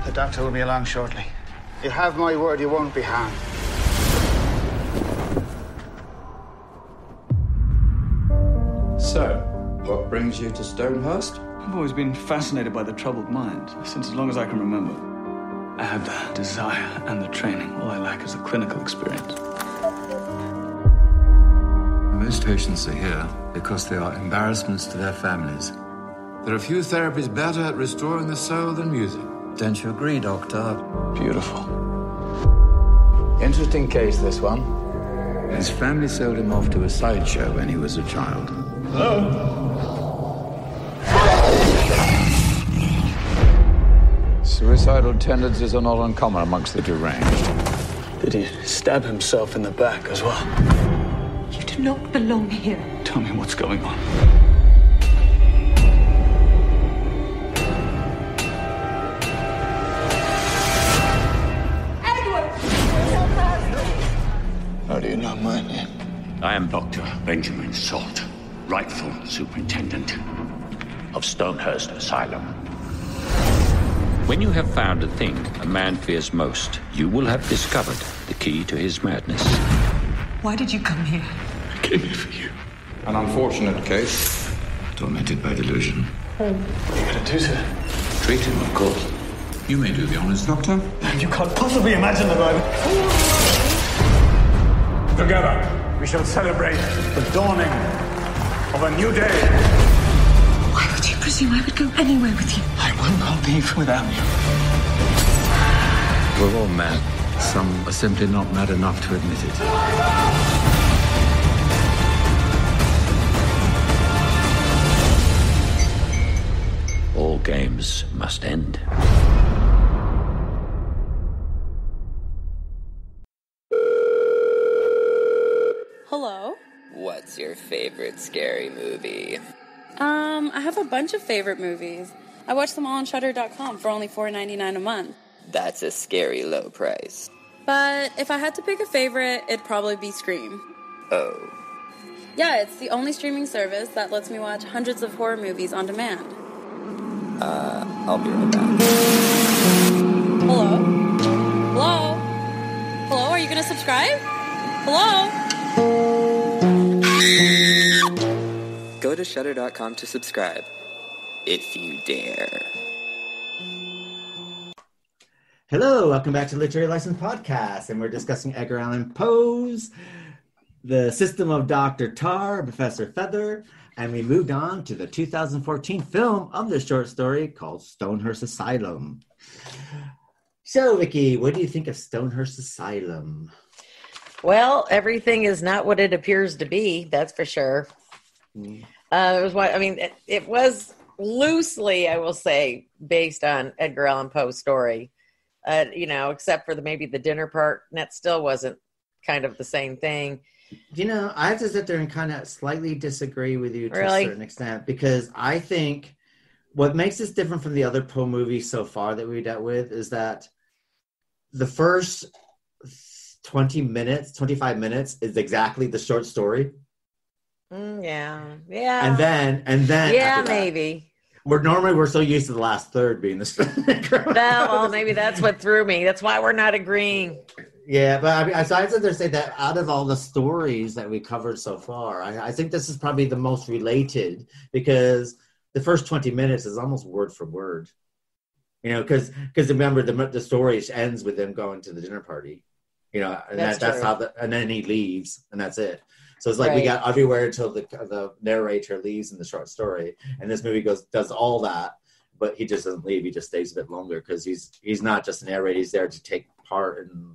The doctor will be along shortly. You have my word, you won't be harmed. So, what brings you to Stonehearst? I've always been fascinated by the troubled mind, since as long as I can remember. I have the desire and the training. All I lack is a clinical experience. Most patients are here because they are embarrassments to their families. There are few therapies better at restoring the soul than music. Don't you agree, Doctor? Beautiful. Interesting case, this one. His family sold him off to a sideshow when he was a child. Suicidal tendencies are not uncommon amongst the deranged. Did he stab himself in the back as well? You do not belong here. Tell me what's going on. How do you know my name? I am Dr. Benjamin Salt, rightful superintendent of Stonehearst Asylum. When you have found a thing a man fears most, you will have discovered the key to his madness. Why did you come here? I came here for you. An unfortunate case. Tormented by delusion. What are you going to do to him? Treat him, of course. You may do the honors, Doctor. You can't possibly imagine the moment. Together, we shall celebrate the dawning of a new day. Why would you presume I would go anywhere with you? I will not leave without you. We're all mad. Some are simply not mad enough to admit it. All games must end. Hello? What's your favorite scary movie? I have a bunch of favorite movies. I watch them all on Shudder.com for only $4.99 a month. That's a scary low price. But if I had to pick a favorite, it'd probably be Scream. Oh. Yeah, it's the only streaming service that lets me watch hundreds of horror movies on demand. I'll be right back. Hello? Hello? Hello, are you gonna subscribe? Hello? Go to Shudder.com to subscribe. If you dare. Hello, welcome back to Literary License Podcast, and we're discussing Edgar Allan Poe's The System of Dr. Tarr, Professor Fether, and we moved on to the 2014 film of the short story called Stonehearst Asylum. So, Vicky, what do you think of Stonehearst Asylum? Well, everything is not what it appears to be, that's for sure. It was loosely, I will say, based on Edgar Allan Poe's story. Except for maybe the dinner part, and that still wasn't kind of the same thing. I have to sit there and kind of slightly disagree with you to a certain extent, because I think what makes this different from the other Poe movies so far that we dealt with is that the first 25 minutes is exactly the short story. Yeah. And then yeah, maybe. We're so used to the last third being the well, maybe that's what threw me. That's why we're not agreeing. Yeah, but I sit there and say that out of all the stories that we covered so far, I think this is probably the most related, because the first 20 minutes is almost word for word. Because remember, the story ends with them going to the dinner party. And that's how and then he leaves, and that's it. So it's like we got everywhere until the narrator leaves in the short story, and this movie does all that, but he just doesn't leave. He just stays a bit longer because he's not just a narrator. He's there to take part in.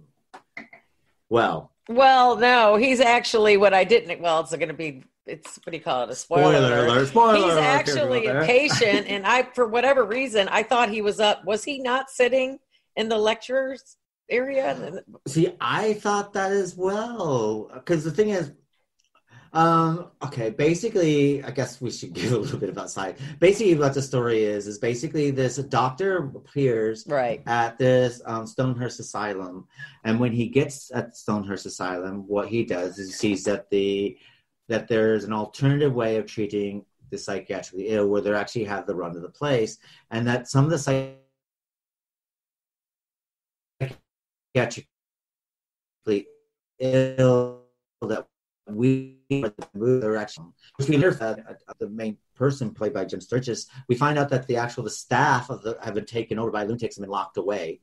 Well, no, he's actually what I didn't. Well, it's going to be. It's what do you call it? A spoiler alert. He's actually a patient, and for whatever reason, I thought he was up. Was he not sitting in the lecturer's area? See, I thought that as well, because the thing is. Okay, basically, I guess we should give a little bit about side. Basically, what the story is basically this doctor appears at this Stonehearst Asylum, and when he gets at Stonehearst Asylum, what he does is he sees that there's an alternative way of treating the psychiatrically ill, where they actually have the run of the place, and that some of the psychiatrically ill that we direction, which we learned that the main person played by Jim Sturgess, we find out that the staff have been taken over by lunatics and been locked away,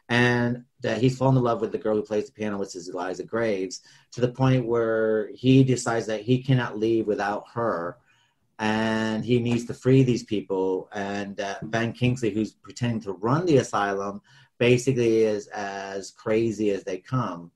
and that he's fallen in love with the girl who plays the piano, which is Eliza Graves, to the point where he decides that he cannot leave without her, and he needs to free these people. And Ben Kingsley, who's pretending to run the asylum, basically is as crazy as they come.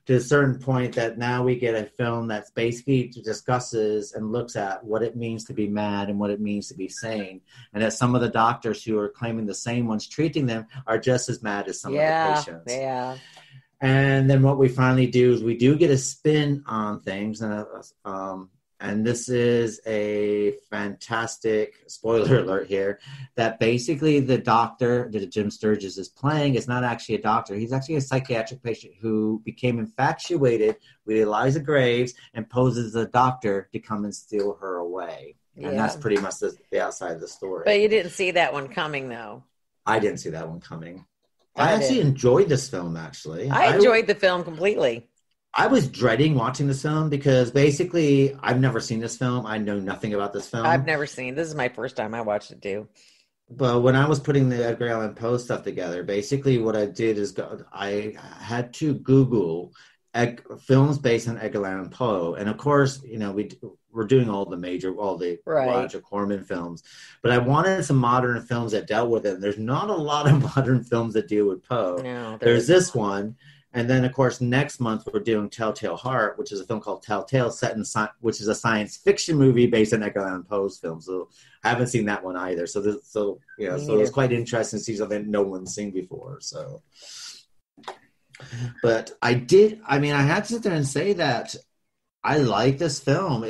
To a certain point that now we get a film that's basically discusses and looks at what it means to be mad and what it means to be sane. And that some of the doctors who are claiming the same ones treating them are just as mad as some of the patients. Yeah. And then what we finally do is we do get a spin on things. And this is a fantastic spoiler alert here, that basically the doctor that Jim Sturgess is playing is not actually a doctor. He's actually a psychiatric patient who became infatuated with Eliza Graves and poses as a doctor to come and steal her away. Yeah. And that's pretty much the outside of the story. But you didn't see that one coming, though. I didn't see that one coming. I actually enjoyed this film, actually. I enjoyed the film completely. I was dreading watching this film because basically I've never seen this film. I know nothing about this film. I've never seen. This is my first time I watched it too. But when I was putting the Edgar Allan Poe stuff together, basically what I did is I had to Google films based on Edgar Allan Poe, and of course, we're doing all the Roger Corman films. But I wanted some modern films that dealt with it. And there's not a lot of modern films that deal with Poe. No, there's this one. And then, of course, next month we're doing Telltale Heart, which is a film called Telltale, which is a science fiction movie based on Edgar Allan Poe's film. So I haven't seen that one either. So it's quite interesting to see something no one's seen before. So, but I had to sit there and say that I like this film.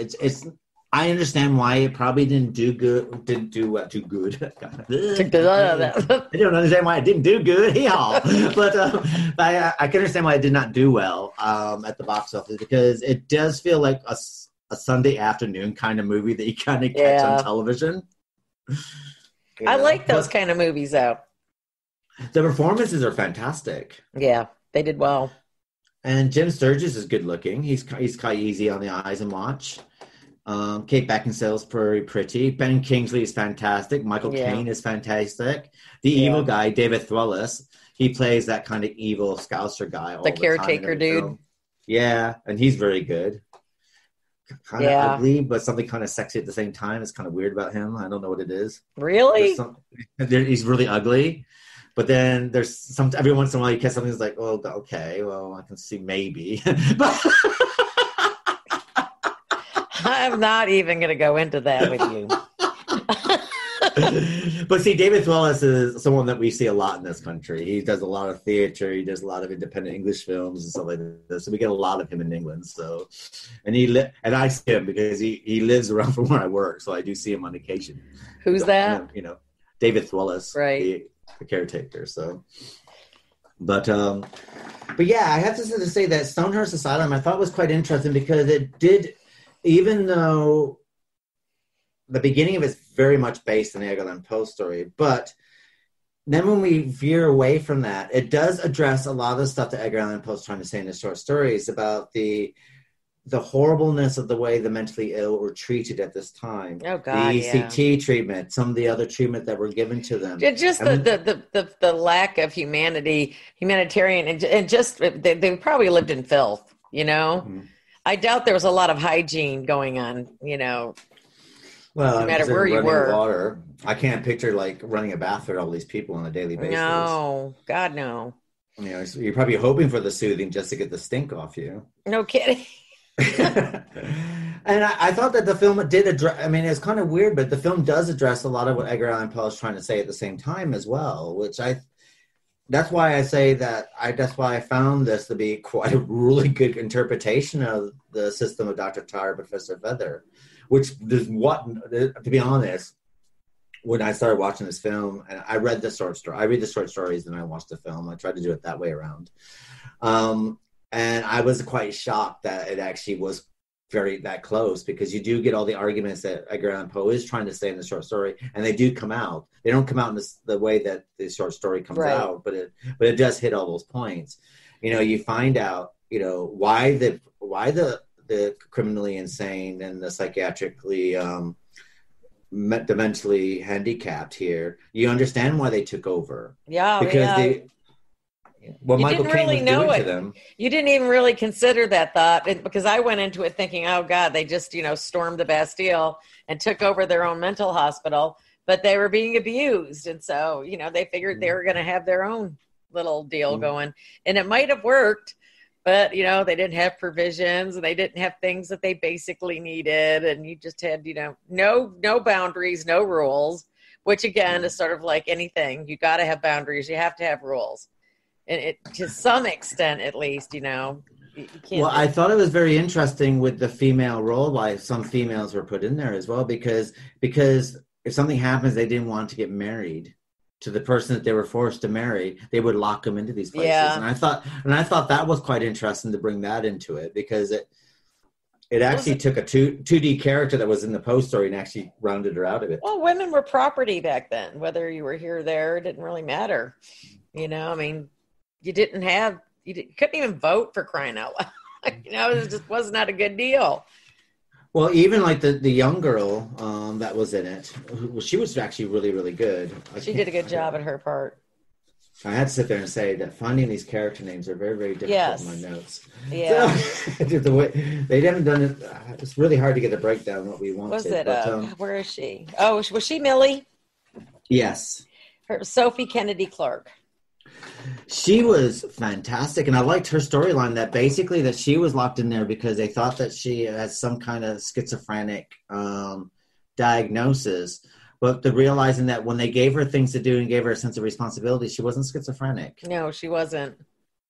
I understand why it probably didn't do good. I don't understand why it didn't do good. But I can understand why it did not do well at the box office, because it does feel like a Sunday afternoon kind of movie that you kind of catch on television. I like those kind of movies, though. The performances are fantastic. Yeah, they did well. And Jim Sturgess is good looking. He's quite easy on the eyes and watch. Kate Beckinsale's very pretty. Ben Kingsley is fantastic. Michael Caine is fantastic. The evil guy, David Thewlis, he plays that kind of evil Scouser guy. The caretaker dude. Film. Yeah, and he's very good. Kind of ugly, but something kind of sexy at the same time. It's kind of weird about him. I don't know what it is. Really? He's really ugly. But then there's every once in a while you catch something that's like, oh, okay, well, I can see maybe. But I'm not even going to go into that with you. But see, David Thewlis is someone that we see a lot in this country. He does a lot of theater. He does a lot of independent English films and stuff like this. So we get a lot of him in England. So, and I see him because he lives around from where I work. So I do see him on occasion. Who's that? David Thewlis, right? The caretaker. So, but yeah, I have to say that Stonehearst Asylum I thought was quite interesting because it did. Even though the beginning of it's very much based on the Edgar Allan Poe story, but then when we veer away from that, it does address a lot of the stuff that Edgar Allan Poe is trying to say in his short stories about the horribleness of the way the mentally ill were treated at this time. Oh God, the ECT treatment, some of the other treatment that were given to them. Just the lack of humanitarian, and just they probably lived in filth, Mm-hmm. I doubt there was a lot of hygiene going on, Well, no matter where you were. Water. I can't picture running a bath for all these people on a daily basis. No, God, no. So you're probably hoping for the soothing just to get the stink off you. No kidding. And I thought that the film did address, it's kind of weird, but the film does address a lot of what Edgar Allan Poe is trying to say at the same time as well, that's why I found this to be quite a really good interpretation of the system of Dr. Tarr, Professor Fether, which is to be honest, when I started watching this film, and I read the short stories and I watched the film. I tried to do it that way around. And I was quite shocked that it actually was that close, because you do get all the arguments that Edgar Allan Poe is trying to say in the short story, and they do come out. They don't come out in the way that the short story comes out, but it does hit all those points. You find out, why the criminally insane and the psychiatrically the mentally handicapped here. You understand why they took over. Yeah, because Michael Caine was doing to them. You didn't even really consider that thought, because I went into it thinking, oh God, they just, stormed the Bastille and took over their own mental hospital, but they were being abused. And so, they figured they were going to have their own little deal going, and it might have worked, but, they didn't have provisions and they didn't have things that they basically needed. And you just had, no boundaries, no rules, which again is sort of like anything. You got to have boundaries. You have to have rules. And it, to some extent, at least, you can't. Well, I thought it was very interesting with the female role, why some females were put in there as well, because if something happens, they didn't want to get married to the person that they were forced to marry. They would lock them into these places, and I thought that was quite interesting to bring that into it, because it actually took a 2D character that was in the Poe story and actually rounded her out of it. Well, women were property back then. Whether you were here or there, it didn't really matter. You couldn't even vote, for crying out loud. It just was not a good deal. Well, even the young girl that was in it, she was actually really, really good. She did a good job at her part. I had to sit there and say that finding these character names are very, very difficult in my notes. Yeah. So, the way they haven't done it, it's really hard to get a breakdown of what we wanted. Was it? Where is she? Oh, was she Millie? Yes. Sophie Kennedy Clark. She was fantastic, and I liked her storyline that basically that she was locked in there because they thought that she has some kind of schizophrenic diagnosis. But the realizing that when they gave her things to do and gave her a sense of responsibility, she wasn't schizophrenic. No, she wasn't.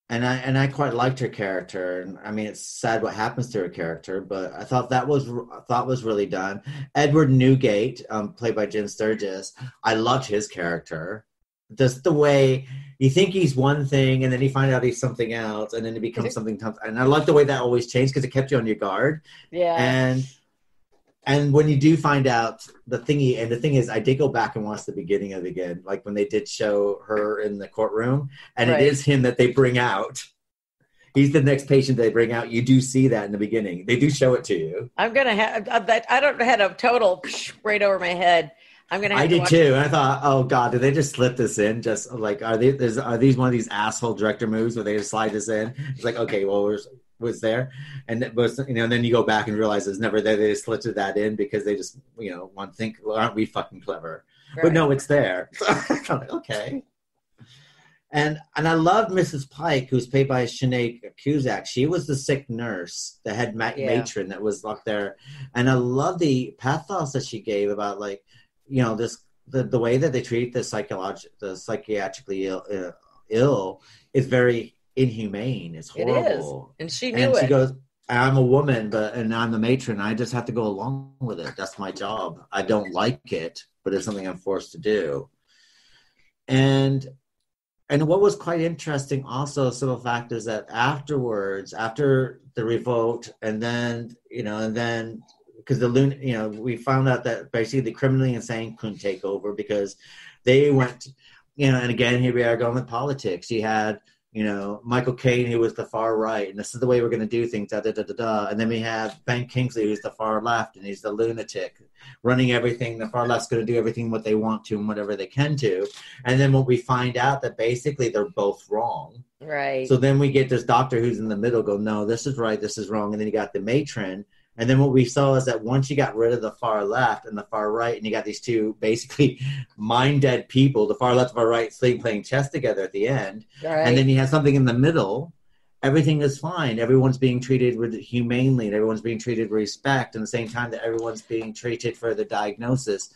And I quite liked her character. And I mean, it's sad what happens to her character, but I thought that was really done. Edward Newgate, played by Jim Sturgess, I loved his character. Just the way you think he's one thing, and then you find out he's something else, and then it becomes something tough. And I like the way that always changed because it kept you on your guard. Yeah. And when you do find out the thing is, I did go back and watch the beginning of it again, like when they did show her in the courtroom, and It is him that they bring out. He's the next patient they bring out. You do see that in the beginning. They do show it to you. I'm gonna have that. I don't had a total right over my head. I'm gonna. I did too, and I thought, oh god, did they just slip this in? Just like are these one of these asshole director moves where they just slide this in? It's like, okay, well, was there, and it was, and then you go back and realize it's never there. They just slipped that in because they just want to think, well, aren't we fucking clever? Right. But no, it's there. I'm like, okay. And I loved Mrs. Pike, who's played by Sinead Cusack. She was the sick nurse, the head matron that was locked there, and I love the pathos that she gave about this the way that they treat the psychiatrically ill is very inhumane. It's horrible. It is. And she knew it. She goes, I'm a woman, and I'm the matron. I just have to go along with it. That's my job. I don't like it, but it's something I'm forced to do. And what was quite interesting also, some of the fact is that afterwards, after the revolt, and then because we found out that basically the criminally insane couldn't take over because they went, and again, here we are going with politics. You had, Michael Caine, who was the far right, and this is the way we're going to do things, And then we have Ben Kingsley, who's the far left, and he's the lunatic, running everything. The far left's going to do everything what they want to and whatever they can to. And then when we find out that basically they're both wrong. Right. So then we get this doctor who's in the middle go, no, this is right, this is wrong. And then you got the matron. And then what we saw is that once you got rid of the far left and the far right, and you got these two basically mind-dead people, the far left and far right playing chess together at the end, and then you have something in the middle, everything is fine. Everyone's being treated humanely, and everyone's being treated with respect, and at the same time that everyone's being treated for the diagnosis,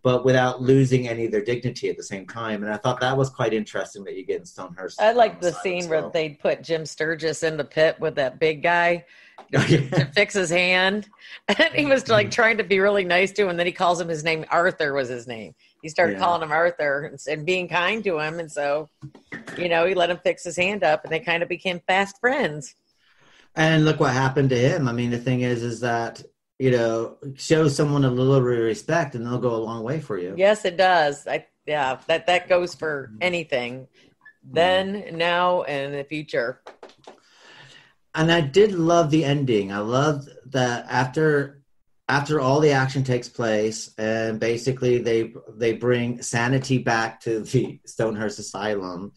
but without losing any of their dignity at the same time. And I thought that was quite interesting that you get in Stonehearst. I like the scene where they put Jim Sturgess in the pit with that big guy to fix his hand. And he was trying to be really nice to him. And then he calls him his name. Arthur was his name. He started calling him Arthur and being kind to him. And so, he let him fix his hand up, and they kind of became fast friends. And look what happened to him. I mean, the thing is that, show someone a little respect and they'll go a long way for you. Yes, it does. That goes for anything. Then, now, and in the future. And I did love the ending. I loved that after all the action takes place, and basically they bring sanity back to the Stonehearst Asylum,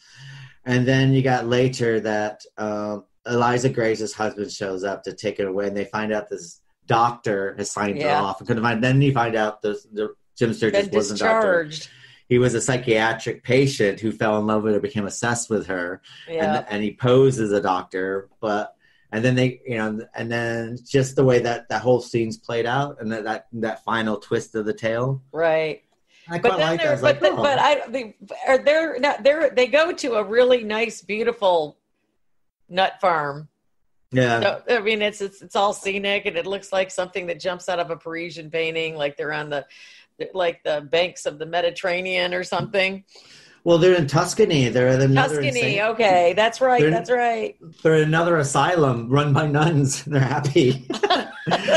and then you got later that Eliza Graves' husband shows up to take it away, and they find out this doctor has signed her off. Then you find out the Jim Sturgess wasn't a doctor. He was a psychiatric patient who fell in love with her, became obsessed with her, and he posed as a doctor, and then just the way that whole scene's played out, and that final twist of the tale. Right. I quite like that. They go to a really nice, beautiful nut farm. Yeah. So, I mean, it's all scenic, and it looks like something that jumps out of a Parisian painting, like they're on the banks of the Mediterranean or something. Well, they're in Tuscany. They're in Tuscany. Okay, that's right. They're in another asylum run by nuns. They're happy. But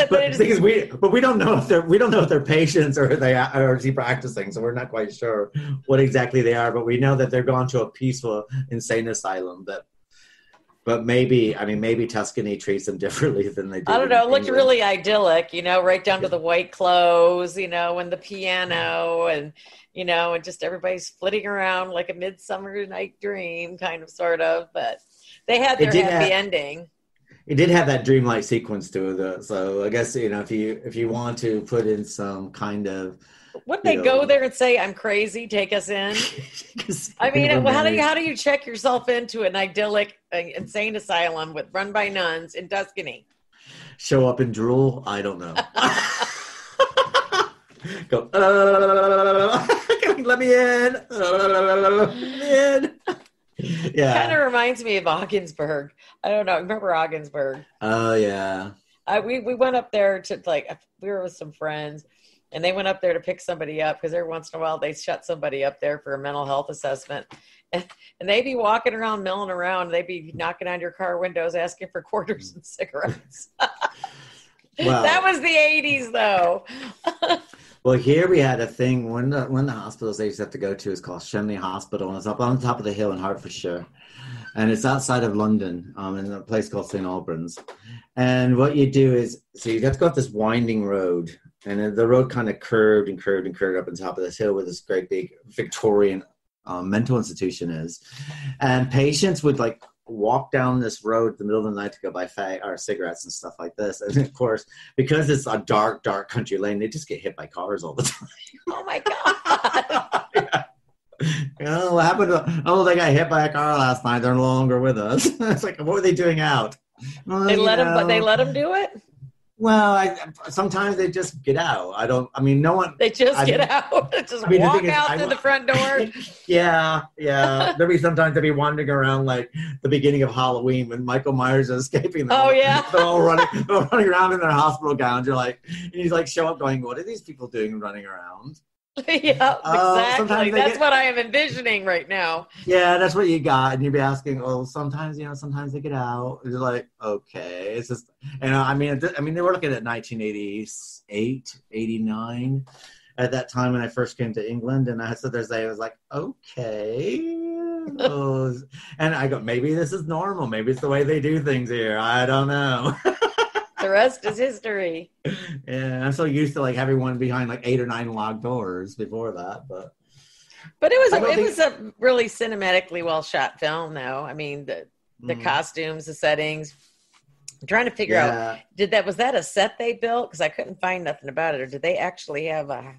the thing is, we don't know if they're patients or they are practicing, so we're not quite sure what exactly they are. But we know that they're gone to a peaceful insane asylum. But maybe Tuscany treats them differently than they do. I don't know. It looked really idyllic, right down to the white clothes, and the piano, and and just everybody's flitting around like a Midsummer Night Dream, kind of, sort of. But they had their happy ending. It did have that dreamlike sequence to it, though. So I guess if you want to put in some kind of Wouldn't they go there and say, "I'm crazy, take us in"? I mean, how do you check yourself into an idyllic insane asylum run by nuns in Tuscany? Show up and drool? I don't know. Go, let me in. Yeah. Kind of reminds me of Ogdensburg. I don't know. Remember Ogdensburg? Oh, yeah. We went up there to, we were with some friends, and they went up there to pick somebody up because every once in a while they shut somebody up there for a mental health assessment. And they'd be walking around, milling around. They'd be knocking on your car windows, asking for quarters and cigarettes. Wow. That was the 80s, though. Well, here we had a thing. One of the hospitals they used to have to go to is called Shenley Hospital, and it's up on top of the hill in Hertfordshire. And it's outside of London, in a place called St. Albans. And what you do is, so you have to go up this winding road, and the road kind of curved and curved and curved up on top of this hill where this great big Victorian mental institution is. And patients would walk down this road in the middle of the night to go buy cigarettes and stuff like this. And of course, because it's a dark country lane, they just get hit by cars all the time. Oh my God. Yeah. You know, what happened to, they got hit by a car last night. They're no longer with us. It's like, what were they doing out? Well, they let them do it? Well, sometimes they just get out. No one. They just get out. Just walk out through the front door. Yeah. There'll be sometimes they'll be wandering around like the beginning of Halloween when Michael Myers is escaping them. Oh, yeah. They're all running around in their hospital gowns. You're like, and he's like, show up going, what are these people doing running around? Yeah, exactly. That's what I am envisioning right now. Yeah, that's what you got. And you'd be asking, sometimes they get out. You're like, okay. It's just, they were looking at 1988, 89 at that time when I first came to England. And I was like, okay. And I go, maybe this is normal. Maybe it's the way they do things here. I don't know. The rest is history. Yeah, I'm so used to having one behind 8 or 9 locked doors before that, but it was a really cinematically well shot film, though. I mean, the costumes, the settings. I'm trying to figure out was that a set they built? Because I couldn't find nothing about it, or did they actually have a?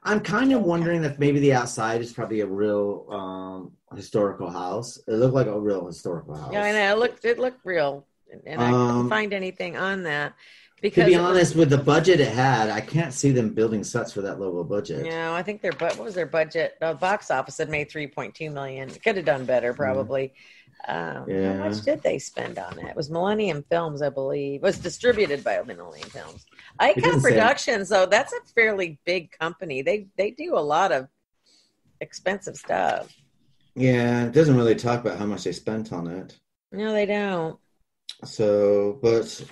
I'm kind of wondering if maybe the outside is probably a real historical house. It looked like a real historical house. Yeah, I know. It looked real. And I couldn't find anything on that. Because to be honest, with the budget it had, I can't see them building sets for that low budget. No, I think what was their budget? The box office had made $3.2 million. It could have done better, probably. How much did they spend on it? It was Millennium Films, I believe. It was distributed by Millennium Films. Icon Productions, though, that's a fairly big company. They do a lot of expensive stuff. Yeah, it doesn't really talk about how much they spent on it. No, they don't. So, but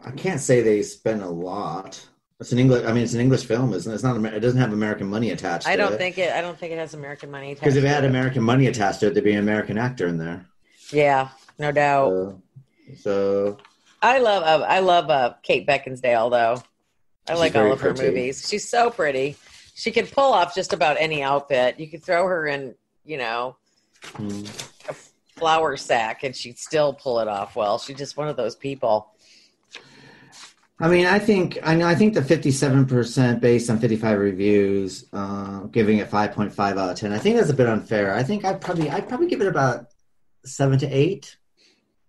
I can't say they spent a lot. It's an English film, isn't it? It's not. It doesn't have American money attached. I don't think it has American money attached. Because if it had American money attached to it, there'd be an American actor in there. Yeah, no doubt. So I love Kate Beckinsale, though. I like all of her movies. She's so pretty. She can pull off just about any outfit. You could throw her in, a flour sack and she'd still pull it off well. She's just one of those people. I think the 57% based on 55 reviews, giving it 5.5 out of 10. I think that's a bit unfair. I think I'd probably give it about 7 to 8.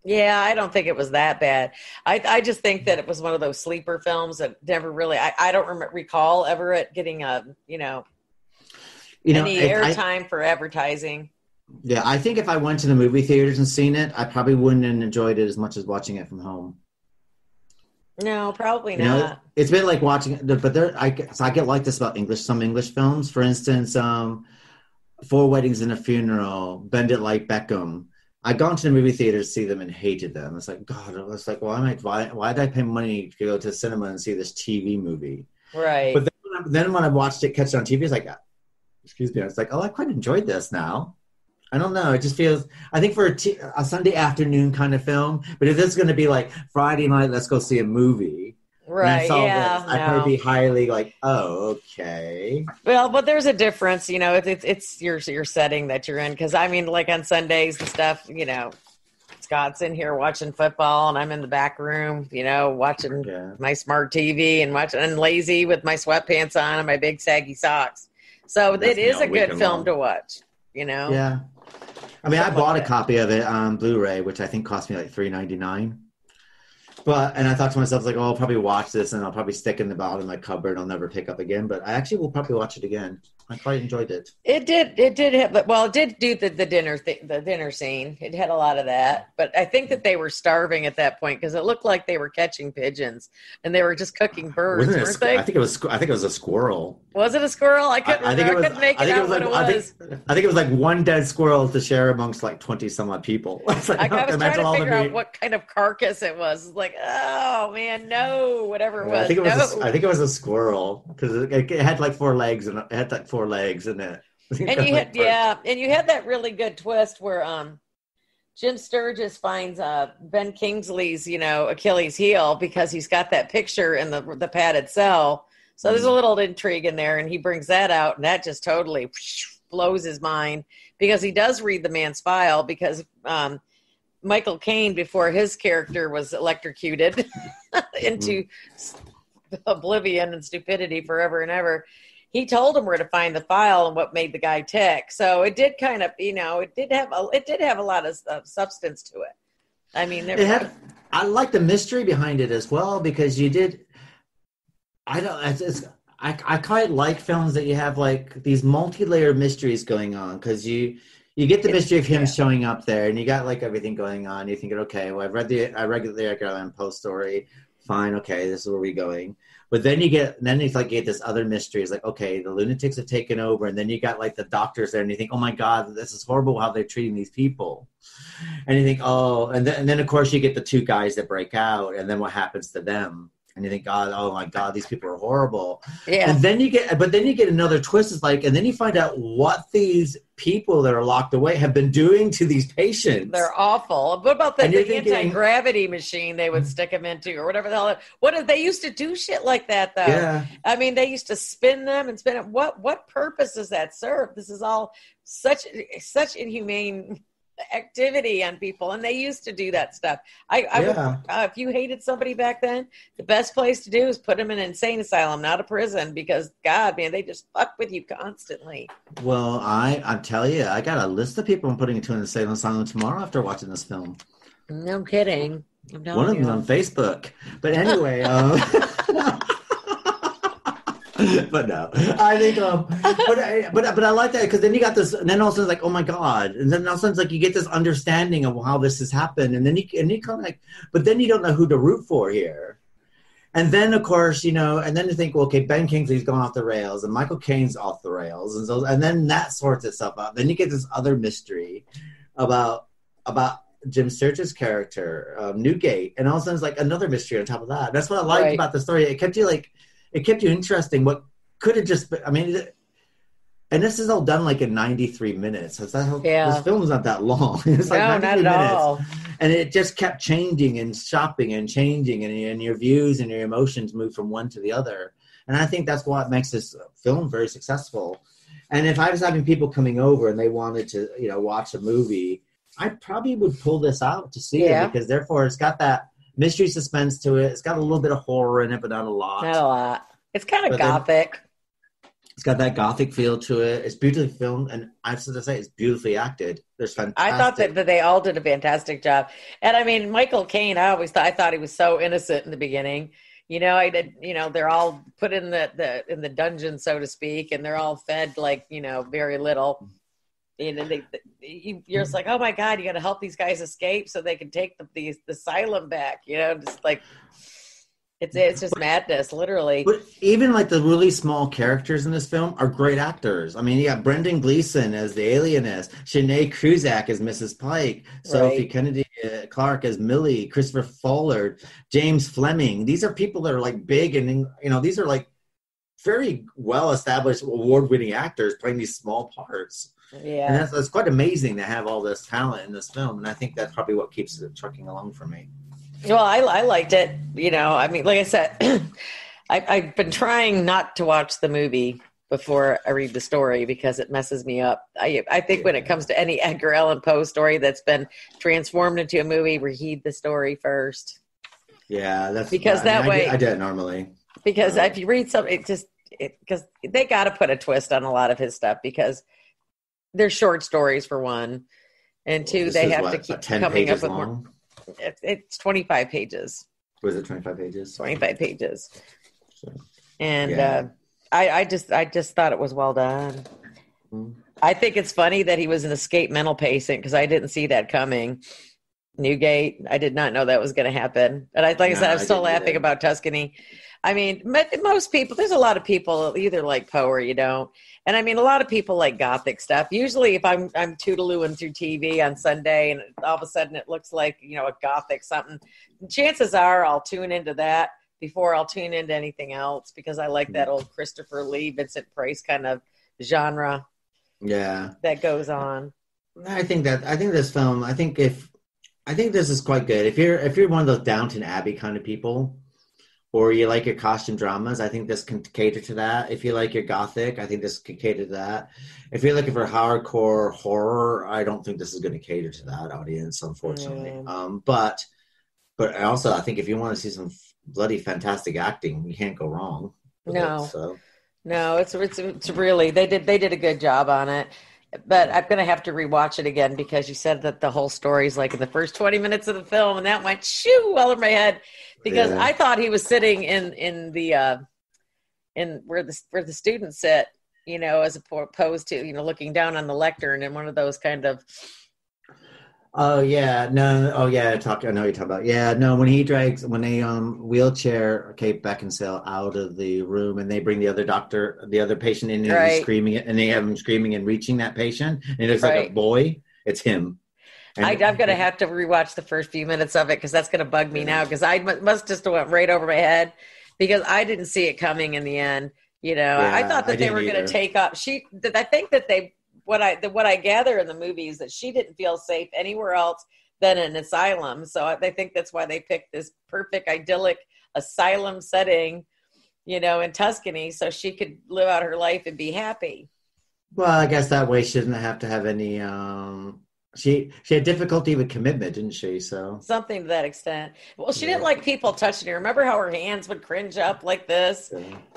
Yeah, I don't think it was that bad. I just think that it was one of those sleeper films that never really. I don't recall ever it getting any airtime for advertising. Yeah, I think if I went to the movie theaters and seen it, I probably wouldn't have enjoyed it as much as watching it from home. No, probably not. It's been like watching it, but I get like this about some English films. For instance, 4 Weddings and a Funeral, Bend It Like Beckham. I'd gone to the movie theater to see them and hated them. It's like, God, I was like, why did I pay money to go to the cinema and see this TV movie? Right. But then when I watched it, catch it on TV, it's like, excuse me, I was like, I quite enjoyed this now. I don't know. It just feels, I think for a Sunday afternoon kind of film, but if it's going to be like Friday night, let's go see a movie. Right. Yeah. I'd probably be highly like, oh, okay. Well, but there's a difference, it's your setting that you're in. Cause like on Sundays and stuff, Scott's in here watching football, and I'm in the back room, watching my smart TV and lazy with my sweatpants on and my big saggy socks. So it is a good film to watch, Yeah. I mean, I bought a copy of it on Blu-ray, which I think cost me like $3.99. And I thought to myself, like, I'll probably watch this and I'll probably stick in the bottom of my cupboard. I'll never pick up again. But I actually will probably watch it again. I quite enjoyed it. It did do the dinner scene. It had a lot of that. But I think that they were starving at that point because it looked like they were catching pigeons and they were just cooking birds, weren't they? I think it was a squirrel. Was it a squirrel? I couldn't make it out what it was. I think it was like one dead squirrel to share amongst like 20 some odd people. I was trying to figure out what kind of carcass it was. Like, oh man, no, whatever it was. I think it was a squirrel because it had like 4 legs and it had like 4 legs in it. And you had that really good twist where Jim Sturgess finds Ben Kingsley's Achilles heel because he's got that picture in the padded cell. So there's a little intrigue in there, and he brings that out, and that just totally blows his mind because he does read the man's file because Michael Caine, before his character was electrocuted into oblivion and stupidity forever and ever, he told him where to find the file and what made the guy tick. So it did kind of, it did have a lot of substance to it. I mean, I like the mystery behind it as well because you did. I quite like films that you have like these multi-layered mysteries going on because you get the mystery of him showing up there and you got like everything going on. You're thinking, okay, well, I read the Edgar Allan Poe story. Fine, okay, this is where we're going. But then you get this other mystery. It's like, okay, the lunatics have taken over, and then you got like the doctors there, and you think, oh my God, this is horrible how they're treating these people. And you think, oh, and then of course you get the 2 guys that break out, and then what happens to them? And you think, God, oh my God, these people are horrible. Yeah. And then you get another twist. It's like, and then you find out what these people that are locked away have been doing to these patients. They're awful. What about the anti-gravity machine they would stick them into or whatever the hell? They used to do shit like that though. Yeah. I mean, they used to spin them and spin it. What purpose does that serve? This is all such inhumane activity on people, and they used to do that stuff. If you hated somebody back then, the best place to do is put them in an insane asylum, not a prison, because God, man, they just fuck with you constantly. Well, I tell you, I got a list of people I'm putting into an insane asylum tomorrow after watching this film. No kidding. One of them on Facebook. But anyway, but no, I think, but I like that because then you got this, and then all of a sudden it's like, oh my God, and then all of a sudden it's like you get this understanding of how this has happened, and then you kind of like, but then you don't know who to root for here, and then of course and then you think, well, okay, Ben Kingsley's gone off the rails, and Michael Caine's off the rails, and then that sorts itself out. Then you get this other mystery about Jim Sturgess' character, Newgate, and all of a sudden it's like another mystery on top of that. That's what I liked about the story. It kept you interesting. What could have just been, I mean, and this is all done like in 93 minutes. This film is not that long. It's like 93 minutes. All. And it just kept changing and shopping and changing, and your views and your emotions move from one to the other. And I think that's what makes this film very successful. And if I was having people coming over and they wanted to, watch a movie, I probably would pull this out to see it because therefore it's got that mystery suspense to it. It's got a little bit of horror in it, but not a lot. Not a lot. It's kind of gothic. It's got that gothic feel to it. It's beautifully filmed, and I have to say, it's beautifully acted. There's fantastic. I thought that they all did a fantastic job. And I mean, Michael Caine, I thought he was so innocent in the beginning. They're all put in the dungeon, so to speak, and they're all fed like, very little. And you're just like, oh my God, you got to help these guys escape so they can take the asylum back. Just like it's just madness, literally. But even like the really small characters in this film are great actors. I mean, you got Brendan Gleeson as the alienist, Sinead Kruzak as Mrs. Pike, Sophie Kennedy Clark as Millie, Christopher Follard, James Fleming. These are people that are like big, and these are like very well established, award-winning actors playing these small parts. Yeah, and that's quite amazing to have all this talent in this film, and I think that's probably what keeps it trucking along for me. Well, I liked it. I mean, like I said, I've been trying not to watch the movie before I read the story because it messes me up. I think when it comes to any Edgar Allan Poe story that's been transformed into a movie, read the story first. Yeah, that's because way I do it normally. Because if you read something, because they got to put a twist on a lot of his stuff because they're short stories for one, and two, they have to keep coming up with more. It's 25 pages. Was it 25 pages? 25 pages. And I just thought it was well done. Mm-hmm. I think it's funny that he was an escaped mental patient because I didn't see that coming. Newgate, I did not know that was going to happen. And I said, I'm still laughing about Tuscany. I mean, most people, there's a lot of people either like Poe or you don't. And I mean, a lot of people like Gothic stuff. Usually if I'm toodalooing through TV on Sunday and all of a sudden it looks like, a Gothic something, chances are I'll tune into that before I'll tune into anything else because I like that old Christopher Lee, Vincent Price kind of genre. Yeah. That goes on. I think this film, I think this is quite good. If you're one of those Downton Abbey kind of people, or you like your costume dramas, I think this can cater to that. If you like your Gothic, I think this can cater to that. If you're looking for hardcore horror, I don't think this is going to cater to that audience, unfortunately. But also, I think if you want to see some bloody fantastic acting, you can't go wrong. No, it's really they did a good job on it. But I'm going to have to rewatch it again because you said that the whole story is like in the first 20 minutes of the film, and that went shoo all over my head because I thought he was sitting in where the students sit, as opposed to looking down on the lectern in one of those kind of. Oh yeah, no, oh yeah, I know what you're talking about. Yeah, no, when they wheelchair Kate Beckinsale out of the room and they bring the other patient in and he's screaming and they have him screaming and reaching that patient and it looks like a boy, it's him. And I'm going to have to rewatch the first few minutes of it because that's going to bug me now because I must just have went right over my head because I didn't see it coming in the end. I thought that they were going to take up. I think that they. What I gather in the movie is that she didn't feel safe anywhere else than an asylum. So I think that's why they picked this perfect, idyllic asylum setting, in Tuscany, so she could live out her life and be happy. Well, I guess that way she doesn't have to have any. She had difficulty with commitment, didn't she? So something to that extent. Well, she didn't like people touching her. Remember how her hands would cringe up like this?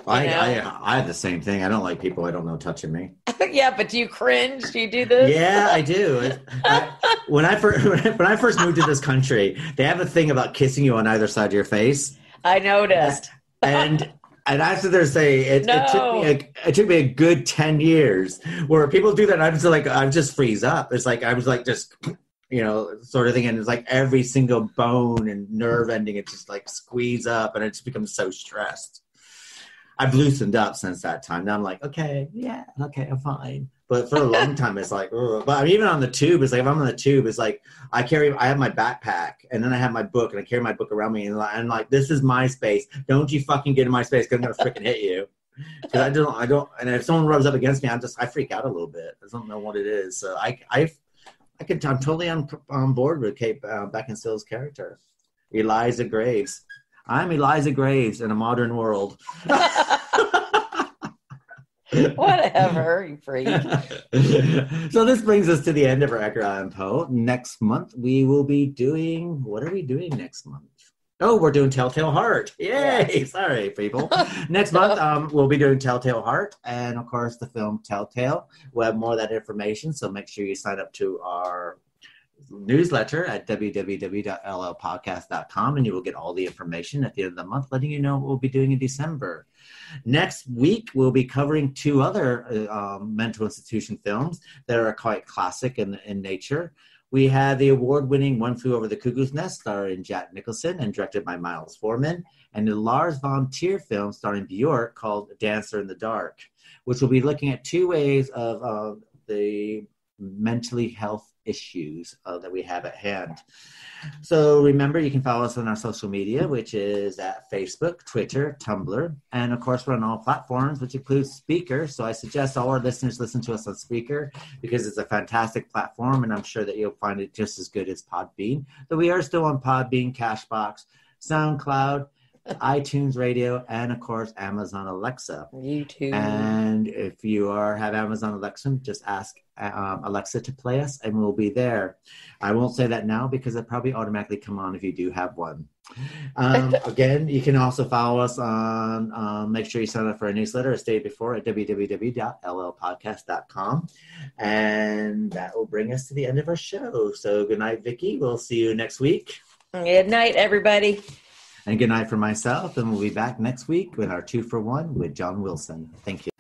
I have the same thing. I don't like people I don't know touching me. Yeah, but do you cringe? Do you do this? Yeah, I do. When I first moved to this country, they have a thing about kissing you on either side of your face. I noticed. And I have to say, it took me a good 10 years where people do that. And I just freeze up. It's like I was like just sort of thing, and it's like every single bone and nerve ending, it just like squeeze up, and it just becomes so stressed. I've loosened up since that time. Now I'm like, okay, I'm fine. But for a long time, it's like, ugh. But even on the tube, it's like if I'm on the tube, it's like I have my backpack, and then I have my book, and I carry my book around me, and I'm like, this is my space. Don't you fucking get in my space, because I'm gonna freaking hit you. Because I don't. And if someone rubs up against me, I freak out a little bit. I don't know what it is. So I'm totally on board with Kate Beckinsale's character, Eliza Graves. I'm Eliza Graves in a modern world. Whatever, you freak. So this brings us to the end of our Edgar Allan Poe. Next month we will be doing. What are we doing next month? Oh, we're doing Telltale Heart. Yay! Yeah. Sorry, people. Next month we'll be doing Telltale Heart, and of course the film Telltale. We'll have more of that information, so make sure you sign up to our newsletter at www.llpodcast.com, and you will get all the information at the end of the month, letting you know what we'll be doing in December. Next week, we'll be covering two other mental institution films that are quite classic in nature. We have the award-winning One Flew Over the Cuckoo's Nest, starring Jack Nicholson and directed by Miles Forman, and the Lars von Trier film starring Björk called Dancer in the Dark, which will be looking at two ways of the mentally health issues that we have at hand. So remember, you can follow us on our social media, which is at Facebook, Twitter, Tumblr, and of course we're on all platforms, which includes Spreaker. So I suggest all our listeners listen to us on Spreaker because it's a fantastic platform, and I'm sure that you'll find it just as good as Podbean. But we are still on Podbean, Cashbox, SoundCloud, iTunes Radio, and of course, Amazon Alexa. YouTube. And if you have Amazon Alexa, just ask Alexa to play us, and we'll be there. I won't say that now because it'll probably automatically come on if you do have one. Again, you can also follow us on, make sure you sign up for our newsletter, as stated before, at www.llpodcast.com. And that will bring us to the end of our show. So good night, Vicki. We'll see you next week. Good night, everybody. And good night for myself. And we'll be back next week with our 2-for-1 with John Wilson. Thank you.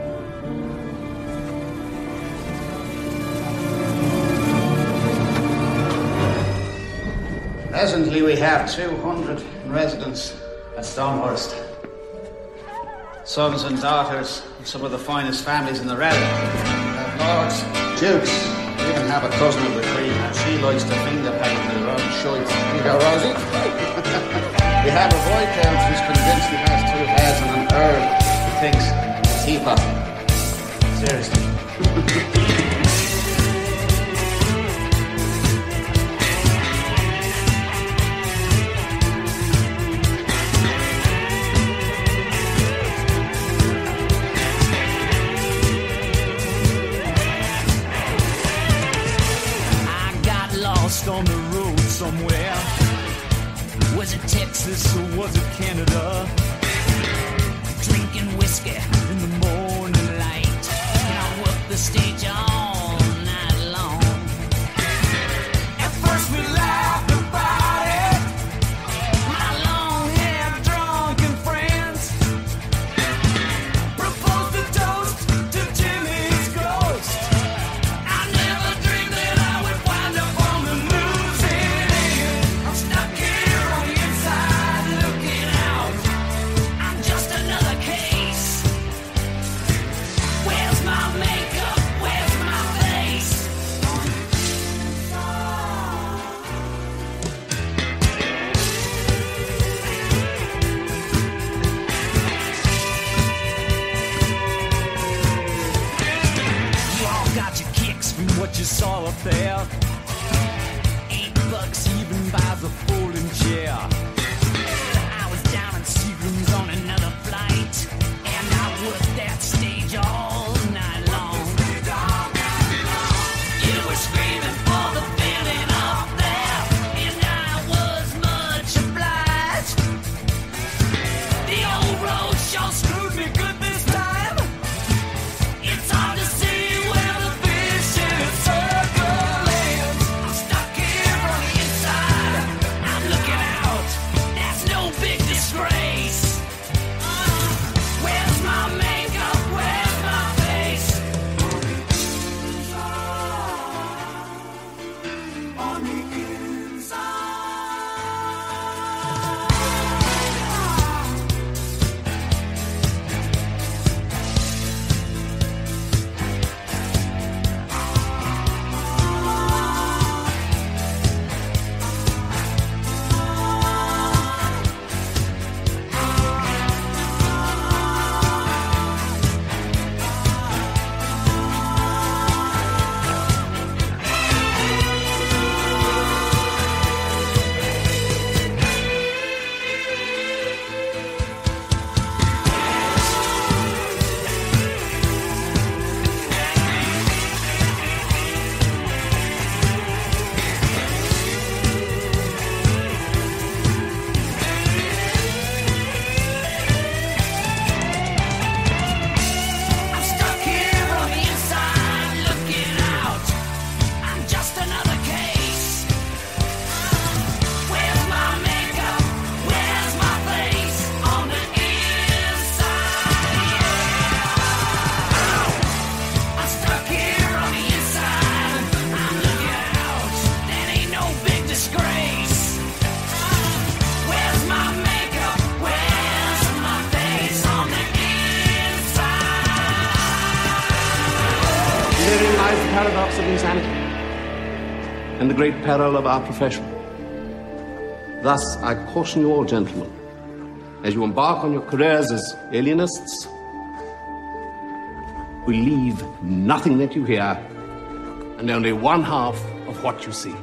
Presently, we have 200 residents at Stonehearst. Sons and daughters of some of the finest families in the realm. Lords, dukes, we even have a cousin of the Queen, and she likes to finger paint with her own shite. You go, Rosie? We have a Viscount who's convinced he has 2 heads and an earl who thinks teapot. Seriously. On the road somewhere. Was it Texas or was it Canada? Drinking whiskey in the morning light, and I worked the stage all night long. At first we laughed about it, my long-haired drunken friends proposed a toast to Jimmy's ghost. I never dreamed that I would wind up on the losing end. I'm stuck here on the inside looking out. I'm just another case. Where's my makeup? Where's my face? You all got your kicks from what you saw up there. $8 even buys a folding chair. I was down in Seagram's on another flight, and I worked that stage all night long. You were screaming for the feeling up there, and I was much obliged. The old road sure screwed me good this time. It's hard to see where the vicious circle ends. I'm stuck here on the inside. I'm looking out. That's no big disgrace. Where's my makeup? Where's my face? On the inside. I'm stuck here on the inside looking out. I'm just another case. Where's my makeup? Where's my face? On the inside. I'm stuck here on the inside. I'm looking out. That ain't no big disgrace. Where's my makeup? Where's my face? On the inside. Therein lies the paradox of insanity and the great peril of our profession. Thus, I caution you all, gentlemen, as you embark on your careers as alienists, believe nothing that you hear and only one half of what you see.